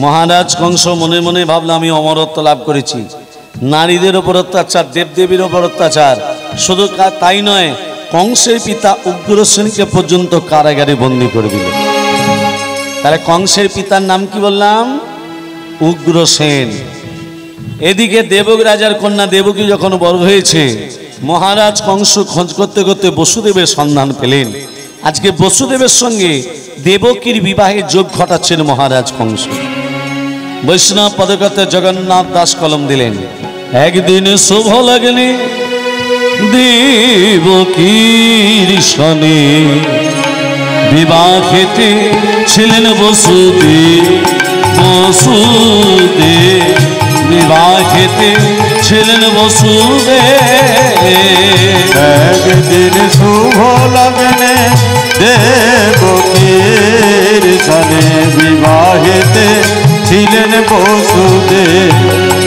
মহারাজ কংস মনে মনে ভাবলো, আমি অমরত্ব লাভ করেছি। নারীদের ওপর অত্যাচার, দেবদেবীর ওপর অত্যাচার, শুধু তাই নয়, কংসের পিতা উগ্রসেনকে পর্যন্ত কারাগারে বন্দী করে দিল। তাহলে কংসের পিতার নাম কি বললাম? উগ্রসেন। এদিকে দেবক রাজার কন্যা দেবকী যখন বড় হয়েছে, মহারাজ কংস খোঁজ করতে করতে বসুদেবের সন্ধান পেলেন। আজকে বসুদেবের সঙ্গে দেবকীর বিবাহের যোগ ঘটাচ্ছেন মহারাজ কংস। বৈষ্ণব পদকথা জগন্নাথ দাস কলম দিলেন, একদিন শুভ লগ্নে দেবকীর শনে বিবাহেতে ছিলেন বসুদেব, বসুদেব বিবাহেতে ছিলেন বসুদেব। একদিন শুভ লগ্নে দেবকীর সনে বিবাহেতে ছিলেন বসুদেব,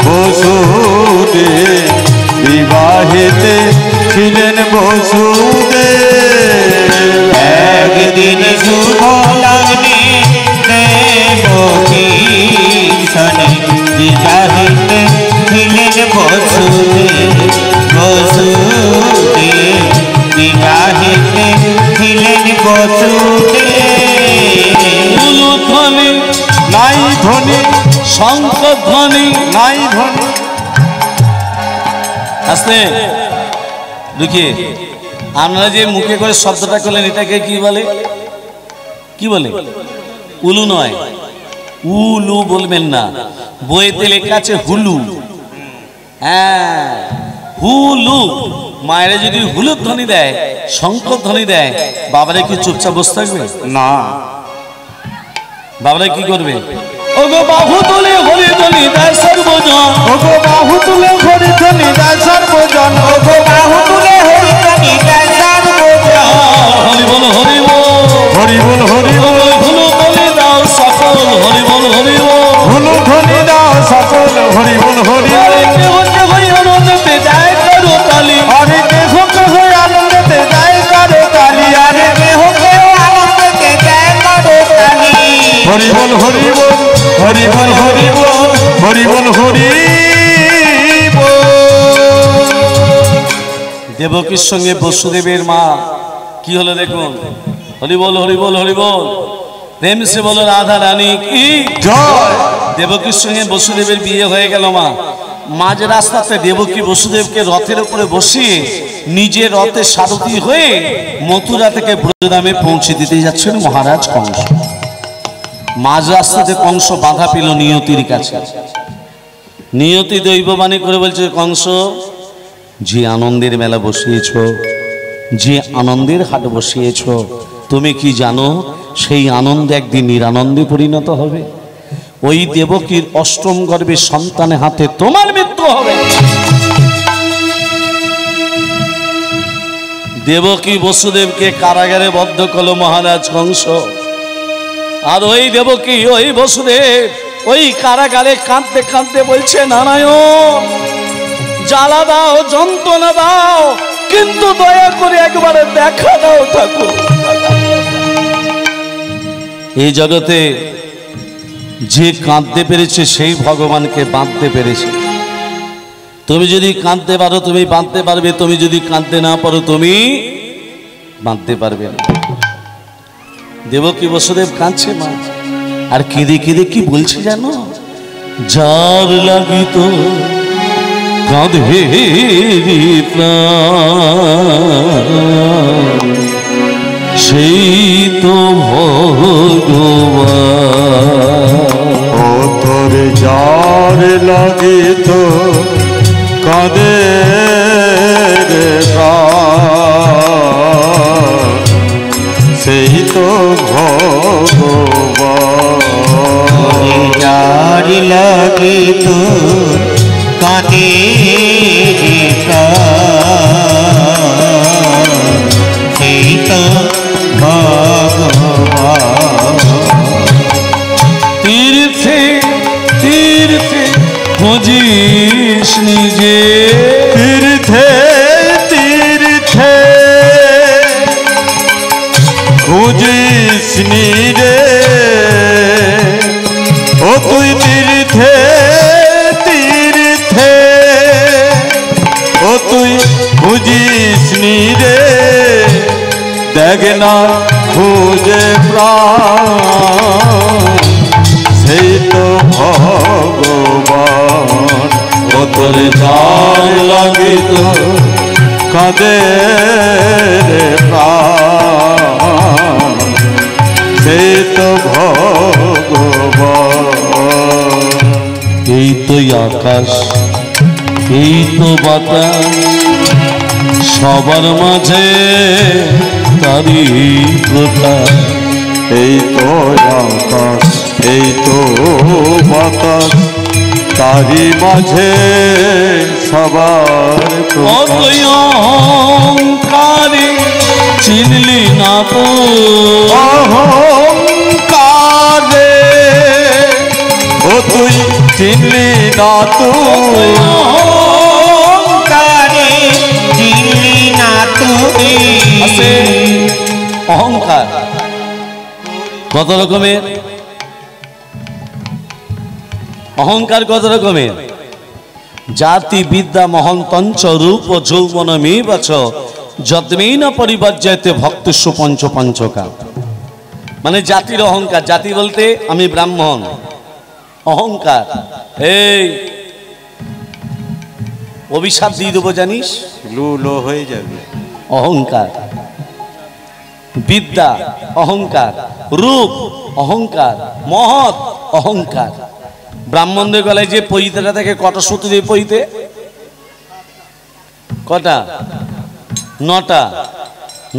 বসুদেব বিবাহেতে ছিলেন বসুদেব। একদিন শুভ লগ্নে দেবকীর সনে বিবাহিতে ছিলেন বসুদেব, বসুদেব বিবাহিতে ছিলেন বসুদেব। উলুধ্বনি নাই ধ্বনি, শঙ্খধ্বনি নাই ধ্বনি। আসতে দেখিয়ে আপনারা যে মুখে করে শব্দটা করলেন এটাকে কি বলে? কি বলে? উলু নয়, উলু বলবেন না, বইতে লেখা আছে হুলু। হ্যাঁ হুলু। মায়েরা যদি হুলুর ধ্বনি দেয়, শঙ্খ ধ্বনি দেয়, বাবারা কি চুপচাপ বসে থাকবে? না, বাবারা কি করবে? ওগো বাহু তুলে হরি ধ্বনি দেয় সর্বজন, ওগো বাহু তুলে হরি ধ্বনি দেয় সর্বজন, ওগো বাহু তুলে হরি ধ্বনি দেয় সর্বজন। হরি বল হরি বল, হরি বল হরি বল, হুলু ধ্বনি দাও সকল, হরি বল হরি বল। হুলু ধ্বনি দাও সকল, হরি বল হরি বল। আরে দেহকে হই আনন্দে যায় করো তালি, আরে দেহকে হই আনন্দে যায় করো তালি, আরে দেহকে আনন্দে যায় করো তালি। হরি বল হরি বল, হরি বল হরি বল, হরি বল হরি বল। দেবকীর সঙ্গে বসুদেবের মা কি হলো দেখুন। হরি বল হরি বল হরি বল। প্রেম সে বলো রাধা রানী কি জয়। দেবকীর সঙ্গে বসুদেবের বিয়ে হয়ে গেল। মা মাঝ রাস্তাতে দেবকী বসুদেবকে রথের উপরে বসিয়ে নিজে রথে সারথি হয়ে মথুরা থেকে ব্রজধামে পৌঁছে দিতে যাচ্ছেন মহারাজ কংস। মাঝ রাস্তাতে কংস বাধা পেল নিয়তির কাছে। নিয়তি দৈববাণী করে বলছে, কংস যে আনন্দের মেলা বসিয়েছ, যে আনন্দের হাট বসিয়েছ, তুমি কি জানো সেই আনন্দ একদিন নিরানন্দে পরিণত হবে? ওই দেবকীর অষ্টম গর্ভের সন্তানের হাতে তোমার মৃত্যু হবে। দেবকী বসুদেবকে কারাগারে বদ্ধ করল মহারাজ কংস। আর ওই দেবকী ওই বসুদেব ওই কারাগারে কাঁদতে কাঁদতে বলছে, নারায়ণ জ্বালা দাও, যন্ত্রণা দাও, কিন্তু দয়া করে একবারে দেখা দাও ঠাকুর। এই জগতে যে কাঁদতে পেরেছে সেই ভগবানকে বাঁধতে পেরেছে। তুমি যদি কাঁদতে পারো তুমি বাঁধতে পারবে, তুমি যদি কাঁদতে না পারো তুমি বাঁধতে পারবে না। দেবকী বসুদেব কাঁদছে মা, আর কেঁদে কেঁদে কি বলছে জানো? যার লাগিত কাঁধে সেই তো ভগবান। ও তোর যার লাগে তো কাঁদে রে প্রাণ, সেই তো ভগবান। যার লাগে তো কাঁদে সেই তো ভগবান। তীর্থে তীর্থে খুঁজিস নিজে, তীর্থে তীর্থে খুঁজিস নিজে, ও তুই তীর্থে তীর্থে, ও তুই খুঁজিস নিজে, দেখ না খুঁজে প্রাণ, সেই তো ভগবান। ও তোর যার লাগিত কাঁদে রে প্রাণ, সেই তো ভগবান। এই তো আকাশ, এই তো বাতাস, সবার মাঝে তারি প্রতাপ। এই তো আকাশ এই তো বাতাস তারি মাঝে সবার প্রকাশ। অতই অহংকারে চিনলি না তো, অহংকারে ও তুই চিনলি না তুই, অহংকারে চিনলি না তুই। আছে অহংকার কত রকমের, অহংকার কত রকমের। জাতি বিদ্যা মহন্তঞ্চ রূপ যৌবনমেবচ যত্নেন পরিবর্যায়তে ভক্তস্য পঞ্চ পঞ্চকা। মানে জাতির অহংকার, জাতি বলতে আমি ব্রাহ্মণ, অহংকার। এই অভিশাপ দিয়ে দেবো জানিস, লুলো হয়ে যাবে। অহংকার। বিদ্যা অহংকার, রূপ অহংকার, মহৎ অহংকার। ব্রাহ্মণদের গলায় যে পইতেটা থাকে কটা সুতো দিয়ে পইতে? কটা? নটা।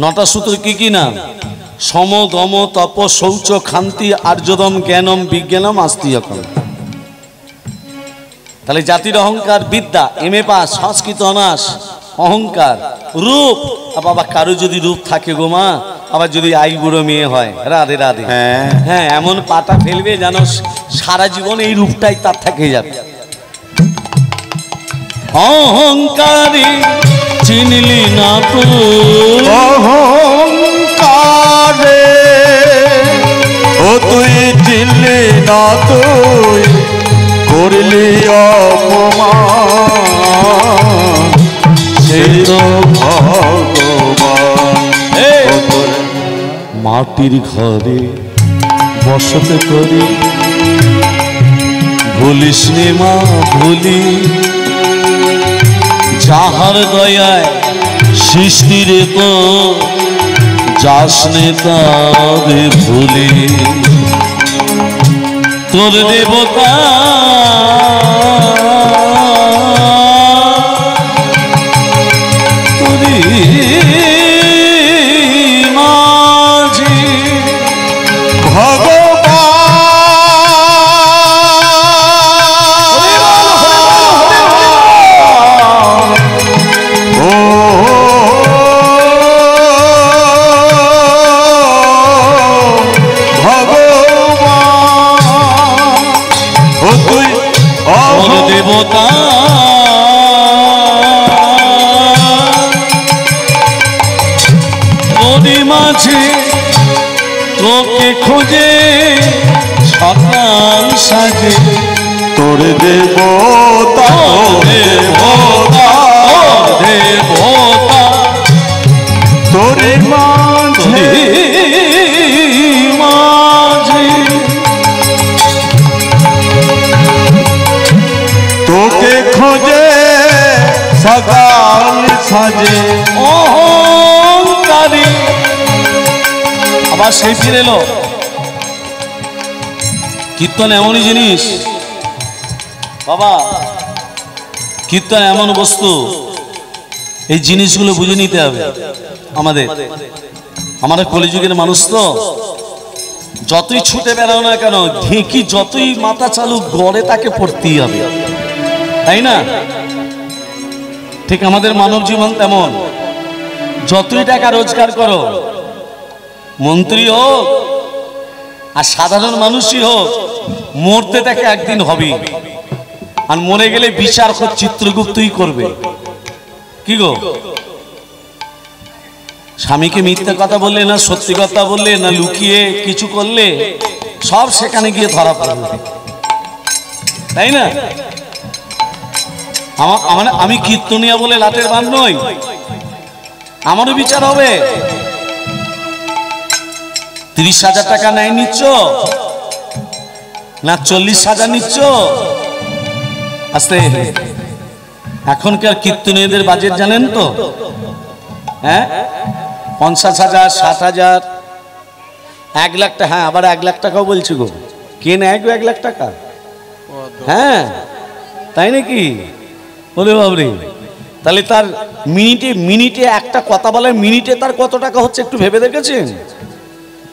নটা সূত্র কি কি নাম? সম দম তপ শৌচ খান্তি আর্যদম জ্ঞানম বিজ্ঞানম আস্তিয়কম। তাহলে জাতির অহংকার বিদ্যা, এমএ পাস, সংস্কৃত অনার্স, অহংকার। রূপ, বাবা কারো যদি রূপ থাকে গো মা, আবার যদি বুড়ো মেয়ে হয়, রাধে রাধে, হ্যাঁ হ্যাঁ এমন পাটা ফেলবে যেন সারা জীবন এই রূপটাই তার থেকে যাবে। অহংকারী চিনলি না তো, অহংকারে ও তুই চিনলি না তুই, করলি অপমান সেই তো ভগবান। মাটির ঘরে বসত করি ভুলিস নে মা ভুলি, যাহার দয়ায় সৃষ্টির তো যাস নে তারে ভুলি। তোর দেবতা তোরি মাঝি দেবতা নদী মাঝে তোকে খোঁজে সকাল সাজে। তোর দেবতা দেবতা দেবতা তোর মাঝে মাঝে তোকে খোঁজে সকাল সাজে। অহংকারী আবার সেই ফিরে এলো। কীর্তন এমনই জিনিস বাবা, কীর্তন এমন বস্তু, এই জিনিসগুলো বুঝে নিতে হবে আমাদের। আমরা কলিযুগের মানুষ তো, যতই ছুটে বেড়াও না কেন, ঢেঁকি যতই মাথা চালু গড়ে তাকে পড়তেই হবে, তাই না? ঠিক আমাদের মানব জীবন তেমন, যতই টাকা রোজগার করো, মন্ত্রী হোক আর সাধারণ মানুষই হোক, মরতে তাকে একদিন হবে। আর মরে গেলে বিচার চিত্রগুপ্তই করবে। কি গো, স্বামীকে মিথ্যা কথা বললে না সত্যি কথা বললে না লুকিয়ে কিছু করলে, সব সেখানে গিয়ে ধরা পড়বে, তাই না? আমি কীর্তনিয়া বলে লাটের বান নই, আমারও বিচার হবে। 30,000 টাকা নেয় নিচ্ছ না 40,000 নিচ্ছ? আস্তে, এখনকার কীর্তনীয়দের বাজেট জানেন তো? হ্যাঁ, 50,000, 60,000, 1 লাখ টাকা। হ্যাঁ, আবার 1 লাখ টাকাও বলছি গো। কে নেয় গো 1 লাখ টাকা? হ্যাঁ, তাই নাকি? বলে বাবরে, তাহলে তার মিনিটে মিনিটে একটা কথা বলে, মিনিটে তার কত টাকা হচ্ছে একটু ভেবে দেখেছেন?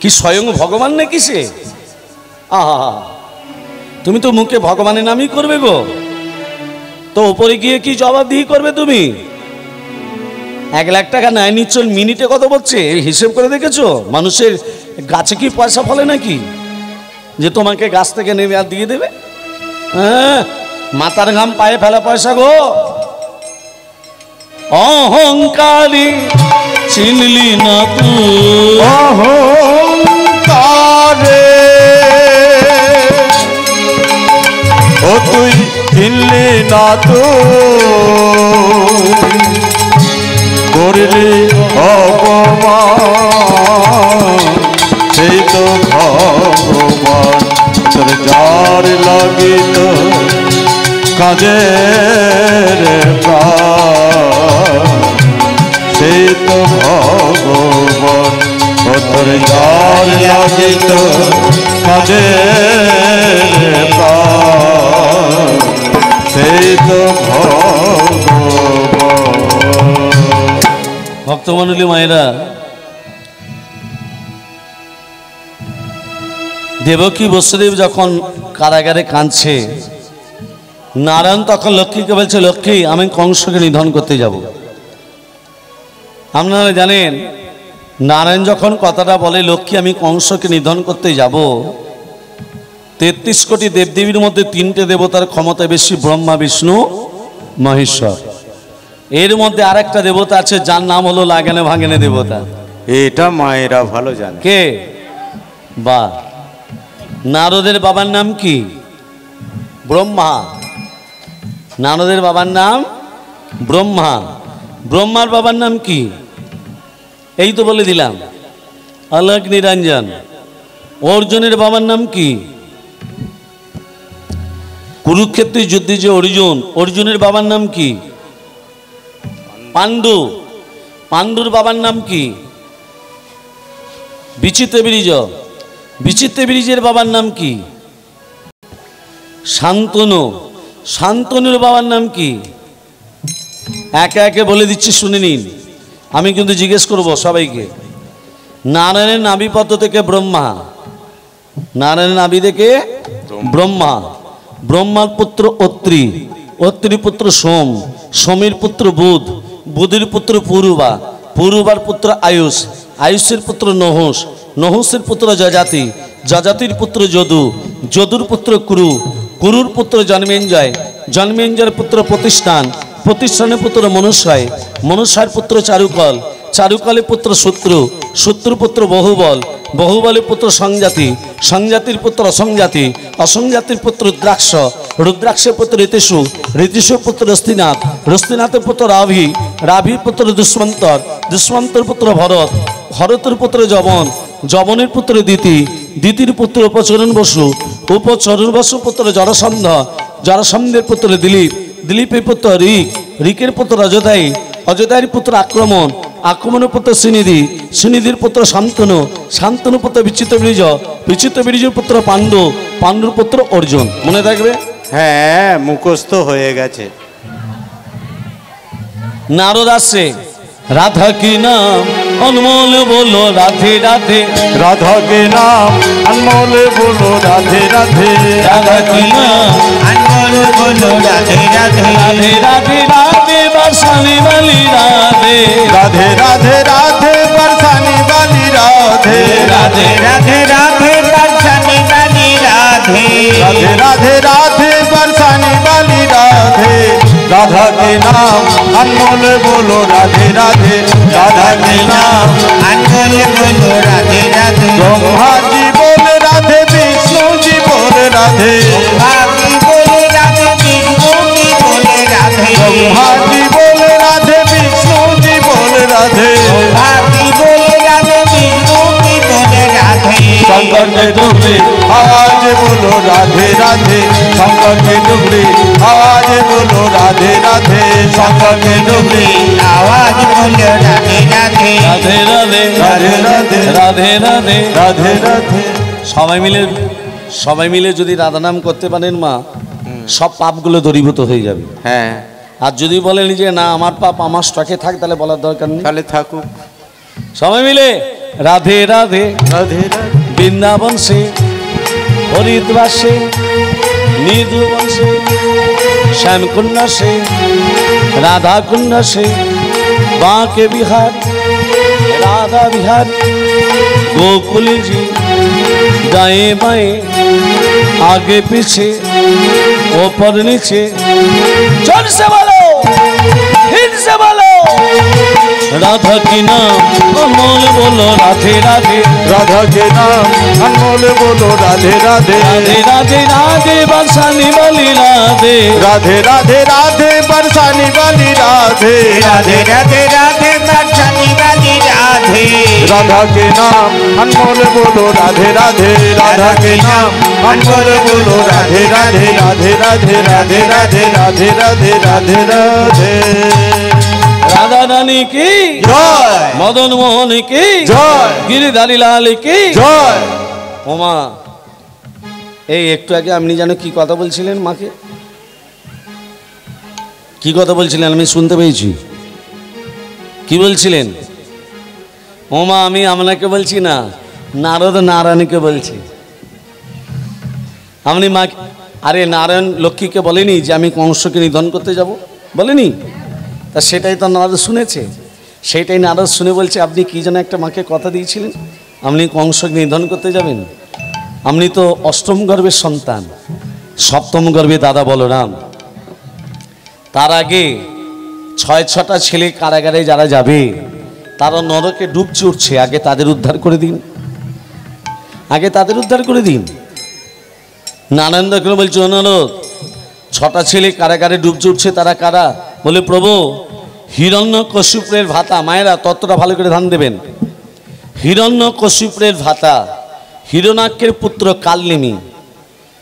কি স্বয়ং ভগবান নাকি সে? আহা, তুমি তো মুখে ভগবানের নামই করবে গো, তো উপরে গিয়ে কি জবাবদিহি করবে তুমি? 1 লাখ টাকা নেয় নিচ্ছল, মিনিটে কত বলছে এই হিসেব করে দেখেছো? মানুষের গাছে কি পয়সা ফলে নাকি যে তোমাকে গাছ থেকে নেমে আর দিয়ে দেবে? হ্যাঁ, মাথার ঘাম পায়ে ফেলা পয়সা গো। অহংকারী চিনলি না তুই, অহংকারে ও তুই চিনলি না তো, করলি অপমান সেই তো ভগবান, তোর যার লাগিত কাজে রে প্রাণ, সেই তো ভগবান, ও তোর যার লাগিত কাজে রে প্রাণ, সেই তো ভগবান। ভক্তমণ্ডলী মায়েরা, দেবকী বসুদেব যখন কারাগারে কাঁদছে, নারায়ণ তখন লক্ষ্মীকে বলছে, লক্ষ্মী আমি কংসকে নিধন করতে যাব। আপনারা জানেন নারায়ণ যখন কথাটা বলে লক্ষ্মী আমি কংসকে নিধন করতে যাব, 33 কোটি দেবদেবীর মধ্যে 3টে দেবতার ক্ষমতা বেশি, ব্রহ্মা বিষ্ণু মহেশ্বর। এর মধ্যে আরেকটা দেবতা আছে যার নাম হলো লাগানে ভাঙেনে দেবতা। এটা মায়েরা ভালো জানে। কে? বা নারদের বাবার নাম কি? ব্রহ্মা। নারদের বাবার নাম ব্রহ্মা। ব্রহ্মার বাবার নাম কি? এই তো বলে দিলাম, অলক নিরঞ্জন। অর্জুনের বাবার নাম কি? কুরুক্ষেত্রের যুদ্ধে যে অর্জুন, অর্জুনের বাবার নাম কি? পাণ্ডু। পাণ্ডুর বাবার নাম কি? বিচিত্র বীর্য। বিচিত্র বীর্যের বাবার নাম কি? শান্তনু। শান্তনুর বাবার নাম কি? একে একে বলে দিচ্ছি, শুনে নিন, আমি কিন্তু জিজ্ঞেস করব সবাইকে। নারায়ণের নাভিপত্র থেকে ব্রহ্মা, নারায়ণের নাভি থেকে ব্রহ্মা। ব্রহ্মার পুত্র অত্রি, অত্রির পুত্র সোম, সোমের পুত্র বুধ, বুধের পুত্র পুরুবা, পুরুবার পুত্র আয়ুষ, আয়ুষের পুত্র নহুষ, নহুষের পুত্র যজাতি, যজাতির পুত্র যদু, যদুর পুত্র কুরু, কুরুর পুত্র জন্মেঞ্জয়, জন্মেঞ্জয়ের পুত্র প্রতিষ্ঠান, প্রতিষ্ঠানের পুত্র মনুষ্যয়, মনুষ্যের পুত্র চারুকল, চারুকলের পুত্র শত্রু, শত্রুর পুত্র বহুবল, বহুবলের পুত্র সংজাতি, সংজাতির পুত্র অসংজাতি, অসংজাতির পুত্র রুদ্রাক্ষ, রুদ্রাক্ষের পুত্র ঋতিষু, ঋতিষুর পুত্র রস্তিনাথ, রস্তিনাথের পুত্র রাভি, রাভির পুত্র দুষ্মন্তর, দুষ্মন্তর পুত্র ভরত, ভরতের পুত্র যবন, যবনের পুত্র দিতি, দিতির পুত্র উপচরণ বসু, উপচরণ বসু পুত্র জরাসন্ধ, জরাসন্ধের পুত্র দিলীপ, দিলীপের পুত্র ঋক, ঋকের পুত্র অযোধ্যায়ী, অযোধ্যায়ের পুত্র আক্রমণ, আক্রমণের পুত্র শ্রীনিধি, শ্রীনিধির পুত্র শান্তনু, শান্তনু পুত্র বিচিত্র বীর্য, বিচিত্র বীর্যের পুত্র পাণ্ডু, পাণ্ডুর পুত্র অর্জুন। মনে থাকবে? হ্যাঁ, মুখস্থ হয়ে গেছে। নারদ আসছে, রাধা কি নাম অনমোল বলো রাধে রাধে, রাধা के नाम अनमोल बोलो राधे राधे, রাধা কি নাম अनमोल बोलो राधे राधे, রাধে রাধे রাধে बरसाने वाली राधे, राधे राधे राधे बरसाने वाली राधे, राधे राधे राधे बरसाने वाली राधे, राधे राधे राधे बरसाने वाली राधे, राधा के नाम अनमोल बोलो राधे राधे, राधा के नाम अनमोल बोलो राधे राधे, ब्रह्मा जी बोले राधे, विष्णु जी बोले राधे, भाभी बोले राधे, विष्णु की बोले राधे, ब्रह्मा जी बोले राधे, विष्णु जी बोले राधे, भाभी बोले राधे, विष्णु की बोले राधे, शंकर के डुबली आवाज बोलो राधे राधे, शंकर के डुबली आवाज बोलो राधे राधे, शंकर के डुबली आवाज बोलो राधे राधे, রাধে রাধে राधे राधे রাধে রাধে। राधे राधे। সবাই মিলে যদি রাধা নাম করতে পারেন মা, সব পাপগুলো দূরীভূত হয়ে যাবে। হ্যাঁ, আর যদি বলেন যে না আমার পাপ আমার স্টকে থাক, তাহলে বলার দরকার নেই। তাহলে থাকুক। সবাই মিলে রাধে রাধে রাধে রাধে বৃন্দাবন সে হরিদ্বার से नीदुवन से श्याम कुंड से राधा कुंड से बांके बिहार राधा बिहार गोकुल जी दाएं बाएं आगे पीछे ऊपर नीचे जोर से बोलो हिट से बोलो राधा की नाम अनमोल बोलो राधे राधे राधा के नाम अनमोल बोलो राधे राधे राधे राधे राधे बरसाने वाली राधे राधे राधे राधे बरसाने वाली राधे राधे राधे राधे बरसाने वाली राधे राधा के नाम अनमोल बोलो राधे राधे राधा के नाम अनमोल बोलो राधे राधे राधे राधे राधे राधे राधे राधे राधे राधे राधा रानी की जय मदन मोहन की जय गिरिधारी लाल की जय ওমা এই একটু আগে আপনি জানো কি কথা বলছিলেন মাকে? কি কথা বলছিলেন আমি শুনতে পেয়েছি? কি বলছিলেন? ওমা আমি আপনাকে বলছি না, নারদ নারায়ণকে বলছি। আপনি মা, আরে নারায়ণ লক্ষ্মীকে বলেনি যে আমি কংসকে নিধন করতে যাব, বলেনি? তা সেটাই তো নারদ শুনেছে, সেটাই নারদ শুনে বলছে আপনি কি যেন একটা মাকে কথা দিয়েছিলেন, আপনি কংসকে নিধন করতে যাবেন। আপনি তো অষ্টম গর্ভের সন্তান, সপ্তম গর্ভে দাদা বলরাম। তার আগে 6-6টা ছেলে কারাগারে যারা যাবে তারা নরকে ডুবছে উঠছে, আগে তাদের উদ্ধার করে দিন, আগে তাদের উদ্ধার করে দিন। নারায়ণ দক্ষিণ বলছে নারদ 6টা ছেলে কারাগারে ডুবছে উঠছে, তারা কারা? বলে প্রভু হিরণ্যকশিপুরের ভাতা। মায়েরা তত্ত্বটা ভালো করে ধ্যান দেবেন। হিরণ্যকশিপুরের ভাতা হিরণাক্ষের পুত্র কালনেমি।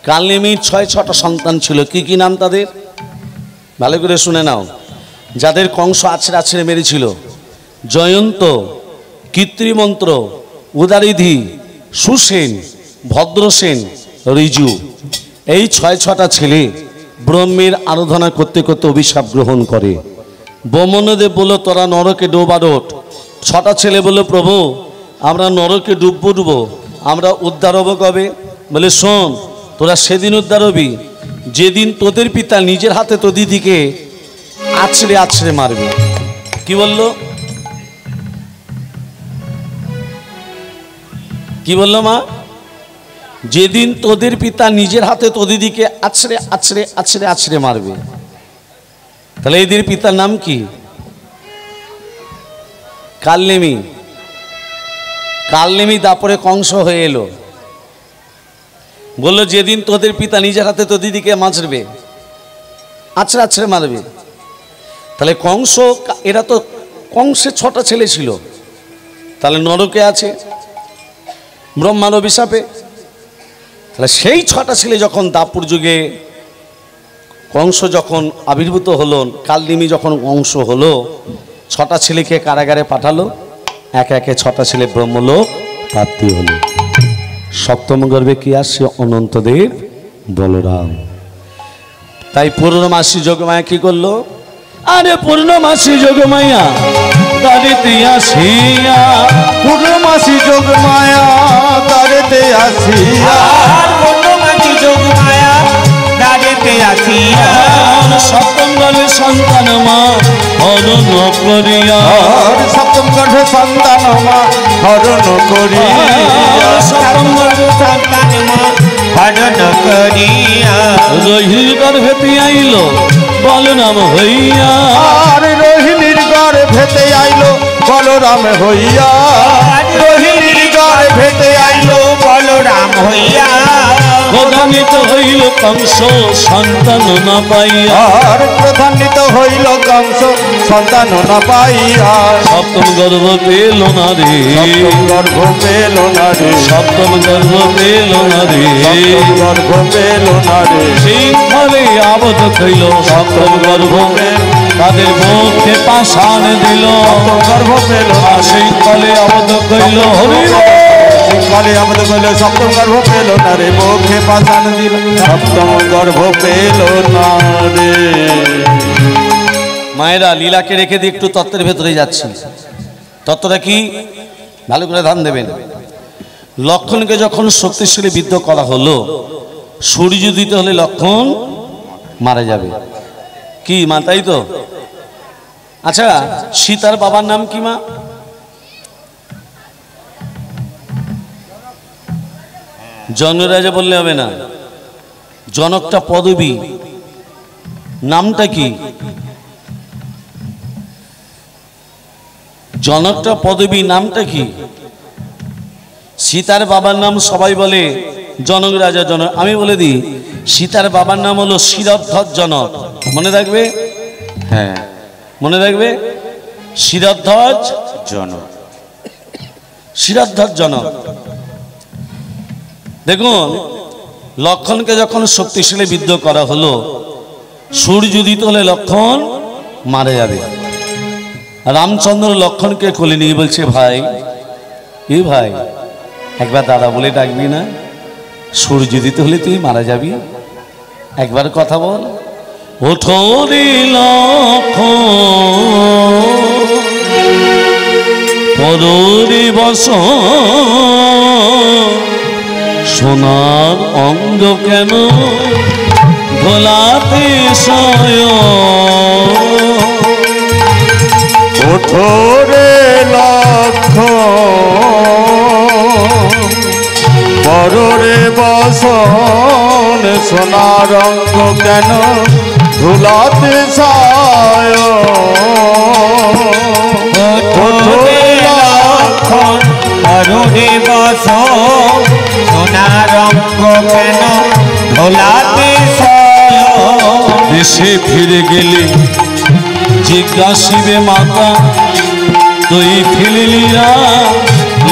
কালনেমির 6-6টা সন্তান ছিল। কি কি নাম তাদের? ভালো করে শুনে নাও। যাদের কংস আছড়ে আছড়ে মেরেছিল: জয়ন্ত, কৃত্রিমন্ত্র, উদারিধি, সুসেন, ভদ্রসেন, ঋজু। এই 6-6টা ছেলে ব্রহ্মের আরাধনা করতে করতে অভিশাপ গ্রহণ করে। ব্রহ্মদেব বলল তোরা নরকে ডোবাডোট। 6টা ছেলে বলল প্রভু আমরা নরকে ডুববো, আমরা উদ্ধার হবো কবে? বলে শোন, তোরা সেদিন উদ্ধার হবি যেদিন তোদের পিতা নিজের হাতে তো দিদিকে আছড়ে আছড়ে মারবে। কি বললো? কি বললো মা? যেদিন তোদের পিতা নিজের হাতে তো দিদিকে আছড়ে আছড়ে আছড়ে আছড়ে মারবে। তাহলে এদের পিতার নাম কি? কালনেমি। কালনেমি তারপরে কংস হয়ে এলো, বললো যেদিন তোদের পিতা নিজের হাতে তো দিদিকে মারবে, আছড়ে আছড়ে মারবে। তাহলে কংস, এরা তো কংসের 6টা ছেলে ছিল, তাহলে নরকে আছে ব্রহ্মার অভিশাপে। তাহলে সেই 6টা ছেলে যখন দাপুর যুগে কংস যখন আবির্ভূত হলো, কালনেমি যখন কংস হলো, 6টা ছেলেকে কারাগারে পাঠালো। একে একে 6টা ছেলে ব্রহ্মলোক প্রাপ্তি হলো। সপ্তম গর্ভে কি আসছে? অনন্তদেব বলরাম। তাই পূর্ণমাসী যোগমায়া কি করলো? আরে পূর্ণমাসী যোগমায়া দাঁড়িতে আসিয়া, পূর্ণমাসী যোগ মায়া তারেতে আসিয়া, পূর্ণমাসী যোগ মায়া দাঁড়িতে আসিয়া, সপ্তম গর্ভে সন্তান মা হরণ করিয়া, সপ্তম গর্ভে সন্তান মা হরণ করিয়া, সপ্তম গর্ভে সন্তান মা হরণ করিয়া, রোহিণীর গর্ভে আইল বলরাম হইয়া, আর রোহিণীর গর্ভেতে আইলো বলরাম হইয়া, রোহিণীর গর্ভেতে আইলো বলরাম হইয়া, প্রধানিত হইল কংস সন্তান না পাইয়া, আর প্রধান্বিত হইল কংস সন্তান না পাইয়া, সপ্তম গর্ভ পেল না রে, সপ্তম গর্ভ পেল না রে, সপ্তম গর্ভ পেল না রে, সপ্তম গর্ভ পেল না রে, সিংহলে আবদ্ধ হইল সপ্তম গর্ভ, তাদের মুখে পাষাণ দিল, গর্ভ পেল না রে, সিংহলে আবদ্ধ হইল হরি কালে আমাদের বলে সপ্তম গর্ভ পেল না রে, মুখে পাষাণ দিল, সপ্তম গর্ভ পেল না রে। মায়েরা লীলাকে রেখে দিয়ে একটু তত্ত্বের ভেতরে যাচ্ছি। তত্ত্বটা কি ভালো করে ধ্যান দেবেন। লক্ষণকে যখন শক্তিশালী বিদ্ধ করা হলো, সূর্য দিতে হলে লক্ষণ মারা যাবে। কি মা, তাই তো? আচ্ছা, সীতার বাবার নাম কি মা? জনরাজা বললে হবে না, জনকটা পদবী, নামটা কি? জনকটা পদবী, নামটা কি? সীতার বাবার নাম সবাই বলে জনক রাজা জনক। আমি বলে দিই, সীতার বাবার নাম হলো শিরধ্বজ জনক। মনে রাখবে? হ্যাঁ, মনে রাখবে, শিরধ্বজ জনক। শিরধ্বজ জনক। দেখুন, লক্ষণকে যখন শক্তিশালী বিদ্ধ করা হলো, সূর্য উদিত হলে লক্ষণ মারা যাবে। রামচন্দ্র লক্ষণকে কোলে নিয়ে বলছে, ভাই, এই ভাই, একবার দাদা বলে ডাকবি না? সূর্য উদিত হলে তুই মারা যাবি, একবার কথা বল। ওঠো রে লক্ষণ, পরে বস, সোনার অঙ্গ কেন ভোলাতে সয়। ওঠো রে লক্ষণ, পরে বসন, সোনার অঙ্গ কেন ধুলাতে ছায়। ওঠো রে লক্ষণ, পরে বসন, সোনার অঙ্গ কেন ধুলাতে ছায়। দেশে ফিরে গেলে জিজ্ঞাসিবে মাতা, তুই ফিরলিরা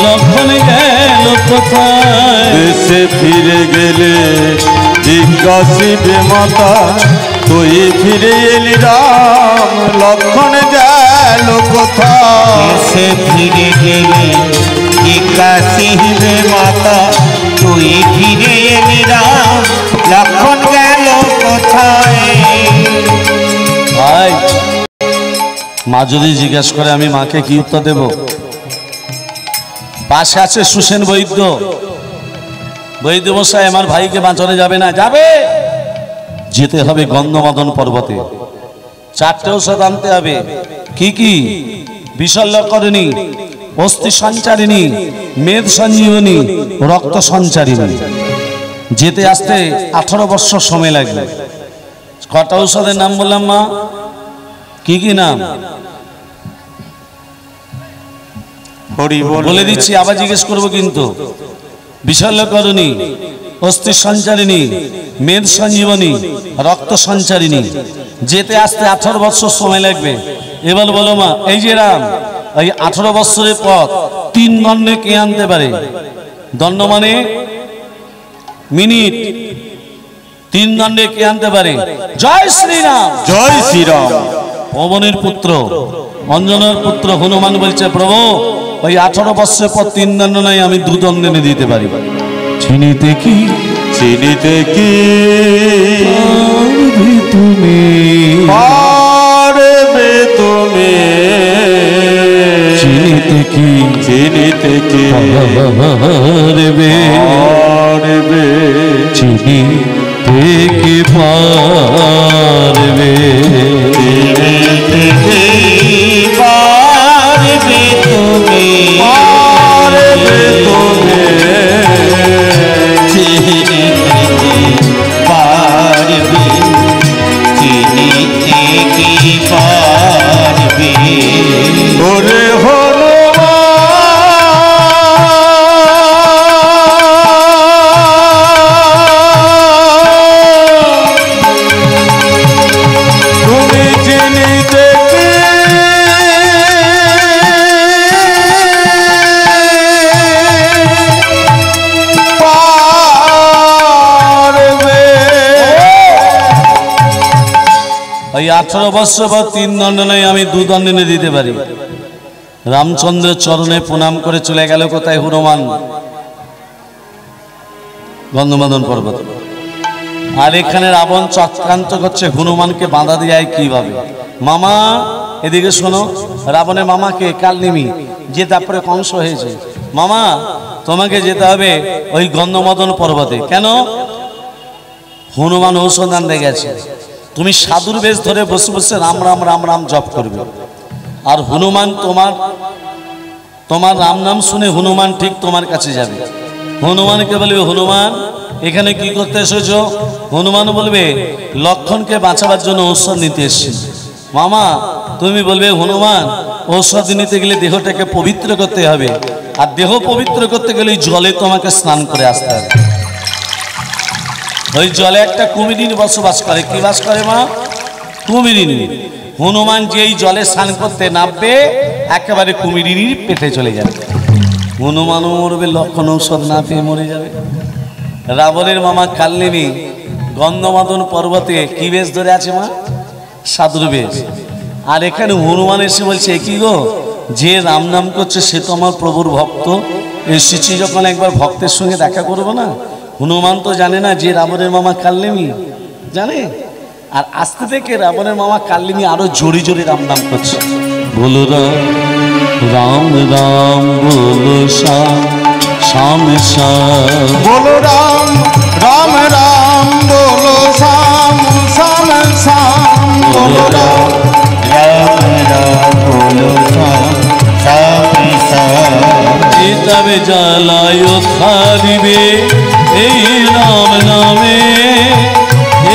লক্ষণ গেল কোথায়? দেশে ফিরে গেলে জিজ্ঞাসিবে মাতা, তুই ফিরে এলি রাম, লক্ষণ গেল কোথায়? দেশে ফিরে গেলে জিজ্ঞাসিবে মাতা, তুই ফিরে এলি রাম, লক্ষণ গেল কোথায়? ভাই, মা যদি জিজ্ঞাসা করে আমি মাকে কি উত্তর দেব? পাশে আছে সুসেন বৈদ্য, বৈদ্য মশাই আমার ভাইকে বাঁচানো যাবে না? যাবে, যেতে হবে গন্ধমাদন পর্বতে, 4টে ঔষধ আনতে হবে। কি কি? বিশল্যকরণী, অস্থি সঞ্চারিণী, মেদ সঞ্জীবনী, রক্ত সঞ্চারিণী। যেতে আসতে 18 বৎসর সময় লাগবে। কটা ঔষধের নাম বললাম মা? কি কি নাম বলে দিচ্ছি, আবার জিজ্ঞেস করবো কিন্তু। বিশল্যকরণী, অস্থি সঞ্চারিণী, মেদ সঞ্জীবনী, রক্ত সঞ্চারিণী। যেতে আসতে 18 বৎসর সময় লাগবে। এবার বলো মা, এই যে রাম, এই 18 বৎসরের পথ 3 দণ্ডে কে আনতে পারে? দণ্ড মানে মিনিট, 3 দণ্ডে কে আনতে পারে? জয় শ্রীরাম, জয় শ্রীরাম। পবনের পুত্র, অঞ্জনের পুত্র হনুমান বলছে, প্রভু ওই 18 বৎসরের পর 3 দণ্ড নাই, আমি 2 দণ্ড এনে দিতে পারি। চিনিতে কি, চিনিতে কি পারবে তুমি, পারবে তুমি, চিনিতে কি, চিনিতে কি পারবে, পারবে, চিনিতে কি পারবে, চিনিতে কি পারবে তুমি, পারবে তুমি, চিনিতে কি পারবে, চিনিতে কি পারবে। ওরে তুমি চিনিতে কি পারবে। ওই 18 বৎসর পর 3 দণ্ড নাই, আমি 2 দণ্ড এনে দিতে পারি। রামচন্দ্রের চরণে প্রণাম করে চলে গেল কোথায়? হনুমান, গন্ধমাদন পর্বত। আর এখানে রাবণ চক্রান্ত করছে হনুমানকে বাধা দেয় কিভাবে। মামা এদিকে শোনো, রাবণের মামাকে কালনেমি, যে তারপরে কংস হয়েছে। মামা তোমাকে যেতে হবে ওই গন্ধমদন পর্বতে। কেন? হনুমান ঔষধ আনতে গেছে। তুমি সাধুর বেশ ধরে বসে বসে রাম রাম রাম রাম জপ করবে, আর হনুমান তোমার রাম নাম শুনে হনুমান ঠিক তোমার কাছে যাবে। হনুমানকে বলবে, হনুমান এখানে কি করতে এসেছো? হনুমান বলবে, লক্ষণকে বাঁচাবার জন্য ঔষধ নিতে এসেছি। মামা তুমি বলবে, হনুমান ঔষধ নিতে গেলে দেহটাকে পবিত্র করতে হবে, আর দেহ পবিত্র করতে গেলে জলে তোমাকে স্নান করে আসতে হবে। ওই জলে একটা কুমিরিনী বসবাস করে। কি বাস করে মা? কুমিরিনী। হনুমান যেই জলে স্নান করতে নামবে একেবারে কুমিরিনীর পেটে চলে যাবে। হনুমানও মরবে, লক্ষণ ঔষধ না পেয়ে মরে যাবে। রাবণের মামা কালনেমি গন্ধমাদন পর্বতে কি বেশ ধরে আছে মা? সাধুর বেশ। আর এখানে হনুমান এসে বলছে, কি গো, যে রাম নাম করছে সে তো আমার প্রভুর ভক্ত, এসেছি যখন একবার ভক্তের সঙ্গে দেখা করবো না। হনুমান তো জানে না যে রাবণের মামা কালনেমি, জানে? আর আস্তে থেকে রাবণের মামা কালনেমি আরো জোরে জোরে রাম নাম করছে। বলো রাম রাম বলো শ্যাম শ্যাম শ্যাম, বলো রাম রাম রাম বলো শ্যাম শ্যাম শ্যাম, বলো রাম রাম রাম বলো শ্যাম শ্যাম শ্যাম। তবে জ্বালায় থাকবে এই রাম নামে,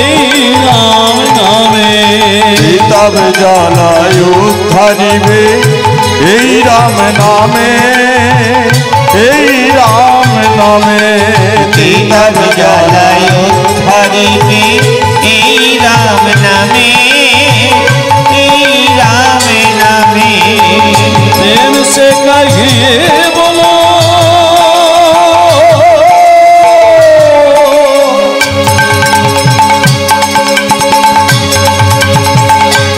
এই রাম নামে। তব জ্বালায় ধরিবে এই রাম নামে, এই রাম নামে। তব জ্বালায় ধরিবে এই রাম নামে, এই রাম নামে। প্রেম সে কহিয়ে বলো,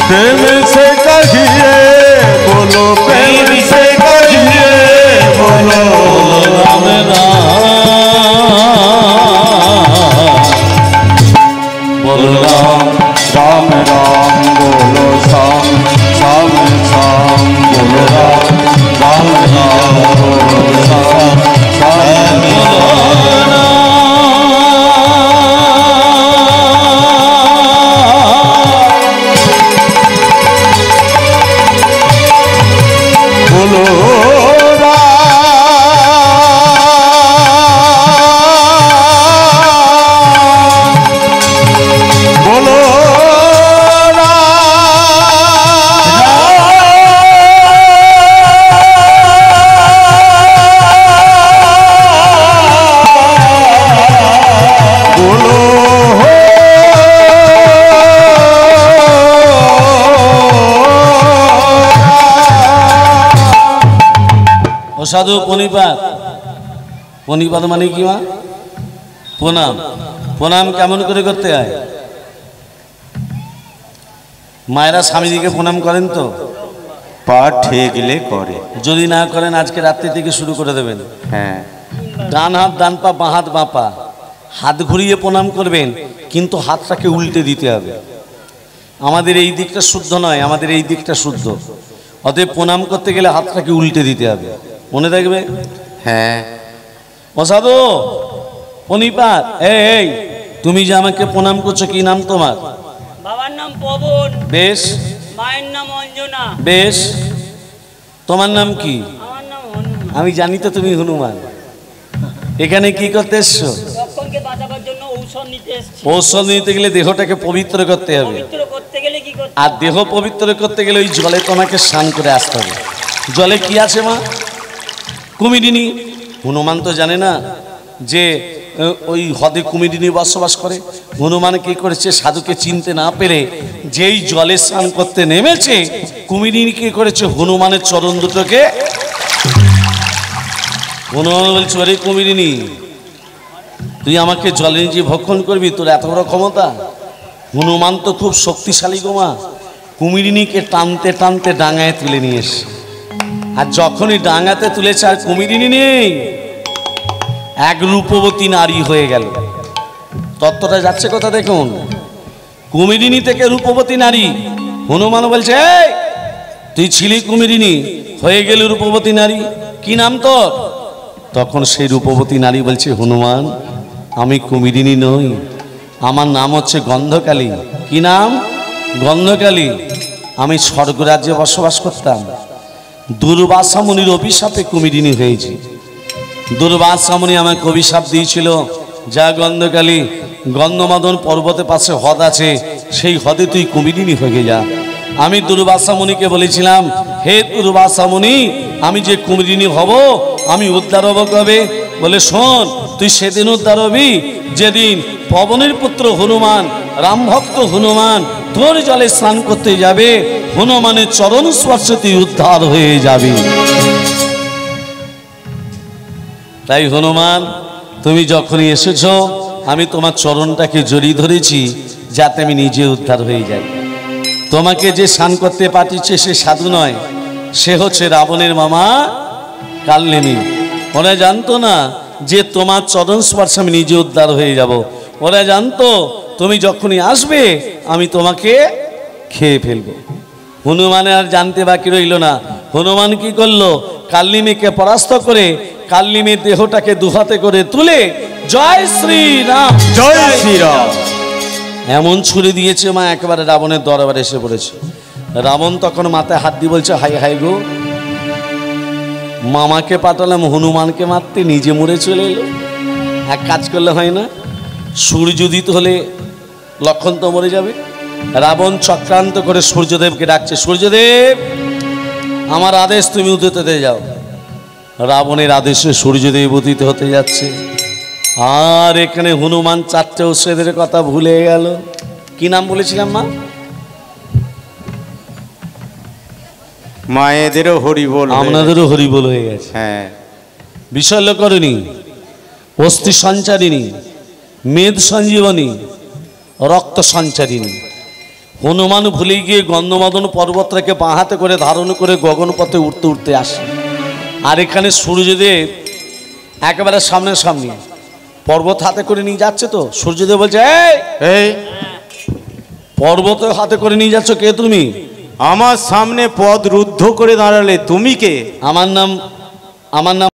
प्रेम से कहिए बोलो, प्रेम से कहिए बोलो, রাম बोलो राम राम राम बोलो श्याम श्याम श्याम, बोलो राम राम राम बोलो श्याम श्याम बोलो बोलो সাধু প্রণিপাত। প্রণিপাত মানে কি মা? প্রণাম। প্রণাম কেমন করে করতে হয়? মায়েরা স্বামীজিকে প্রণাম করেন তো? পা ঠেকলে করে, যদি না করেন আজকে রাত্রি থেকে শুরু করে দেবেন। হ্যাঁ ডান হাত ডান পা, বাঁ হাত বাঁ পা, হাত ঘুরিয়ে প্রণাম করবেন, কিন্তু হাতটাকে উল্টে দিতে হবে। আমাদের এই দিকটা শুদ্ধ নয়, আমাদের এই দিকটা শুদ্ধ। অতএব প্রণাম করতে গেলে হাতটাকে উল্টে দিতে হবে, মনে থাকবে। হ্যাঁ। অসাধু প্রণিপাত, এই তুমি যে আমাকে প্রণাম করছো, কি নাম তোমার? বাবার নাম পবন, বেশ। মায়ের নাম অঞ্জনা, বেশ। তোমার নাম কি? আমার নাম হনুমান। আমি জানি তো তুমি হনুমান। এখানে কি করতে এসছো? লক্ষণকে বাঁচাবার জন্য ঔষধ নিতে এসেছি। ঔষধ নিতে গেলে দেহটাকে পবিত্র করতে হবে, পবিত্র করতে গেলে কি করতে আর দেহ পবিত্র করতে গেলে ওই জলে তোমাকে স্নান করে আসতে হবে। জলে কি আছে মা? কুমিরিনী। হনুমান তো জানে না যে ওই হ্রদে কুমিরিনী বসবাস করে। হনুমান কি করেছে? সাধুকে চিনতে না পেরে যেই জলে স্নান করতে নেমেছে, কুমিরিনী কি করেছে? হনুমানের চরণ দুটোকে, হনুমান বলছে, ওরে কুমিরিনী, তুই আমাকে জলে নিয়ে ভক্ষণ করবি? তোর এত বড় ক্ষমতা? হনুমান তো খুব শক্তিশালী গোমা। কুমিরিনীকে টানতে টানতে ডাঙায় তুলে নিয়ে এসে, আর যখনই ডাঙাতে তুলেছে আর কুমিরিনী নেই, এক রূপবতী নারী হয়ে গেল। তত্ত্বটা যাচ্ছে কথা দেখুন। কুমিরিনী থেকে রূপবতী নারী, হনুমান বলছে, এই তুই ছিলি কুমিরিনী, হয়ে গেলি রূপবতী নারী, কি নাম তোর? তখন সেই রূপবতী নারী বলছে, হনুমান আমি কুমিরিনী নই, আমার নাম হচ্ছে গন্ধকালী। কি নাম? গন্ধকালী। আমি স্বর্গরাজ্যে বসবাস করতাম, দুর্বাসা মুনির অভিশাপে কুমিরিনী হয়েছি। দুর্বাসা মুনি আমাকে অভিশাপ দিয়েছিল, যা গন্ধকালী, গন্ধমাদন পর্বতের পাশে হ্রদ আছে, সেই হ্রদে তুই কুমিরিনী হয়ে যা। আমি দুর্বাসা মুনিকে বলেছিলাম, হে দুর্বাসা মুনি, আমি যে কুমিরিনী হব, আমি উদ্ধার হব কবে? বলে, শোন, তুই সেদিন উদ্ধার হবি যেদিন পবনের পুত্র হনুমান, রামভক্ত হনুমান তোর জলে স্নান করতে যাবে, হনুমানের চরণ স্পর্শে তুই উদ্ধার হয়ে যাবি। তাই হনুমান, তুমি যখনই এসেছো, আমি তোমার চরণটাকে জড়িয়ে ধরেছি যাতে আমি নিজে উদ্ধার হয়ে যাই। তোমাকে যে স্নান করতে পাঠিয়েছে সে সাধু নয়, সে হচ্ছে রাবণের মামা কালনেমি। ওরা জানতো না যে তোমার চরণ স্পর্শে আমি নিজে উদ্ধার হয়ে যাব। ওরা জানতো তুমি যখনই আসবে আমি তোমাকে খেয়ে ফেলবো। হনুমানের আর জানতে বাকি রইল না। হনুমান কি করলো? কালনেমিকে পরাস্ত করে কালনেমির দেহটাকে দুহাতে করে তুলে জয় শ্রীরাম, জয় শ্রীরাম এমন ছুরি দিয়েছে মা, একেবারে রাবণের দরবারে এসে পড়েছে। রাবণ তখন মাথায় হাত দিয়ে বলছে, হাই হাই গো, মামাকে পাঠালাম হনুমানকে মারতে, নিজে মরে চলে এলো। এক কাজ করলে হয় না? সূর্য উদিত হলে লক্ষণ তো মরে যাবে। রাবণ চক্রান্ত করে সূর্যদেবকে ডাকছে, সূর্যদেব আমার আদেশ, তুমি উদিত হতে যাও। রাবণের আদেশে সূর্যদেব উদিত হতে যাচ্ছে। আর এখানে হনুমান চারটে ঔষধের কথা ভুলে গেল। কি নাম বলেছিলাম মা? মায়েদেরও হরি বল, আপনাদেরও হরিবোল হয়ে গেছে। হ্যাঁ, বিশল্যকরণী, অস্থি সঞ্চারিণী, মেদ সঞ্জীবনী, রক্ত সঞ্চারিণী। হনুমান ভুলে গিয়ে গন্ধমাদন পর্বতটাকে বাঁ হাতে করে ধারণ করে গগনপথে উঠতে উঠতে আসে। আর এখানে সূর্যদেব একেবারে সামনে সামনে পর্বত হাতে করে নিয়ে যাচ্ছে। তো সূর্যদেব বলছে, এই পর্বত হাতে করে নিয়ে যাচ্ছ, কে তুমি? আমার সামনে পদ রুদ্ধ করে দাঁড়ালে তুমি কে? আমার নাম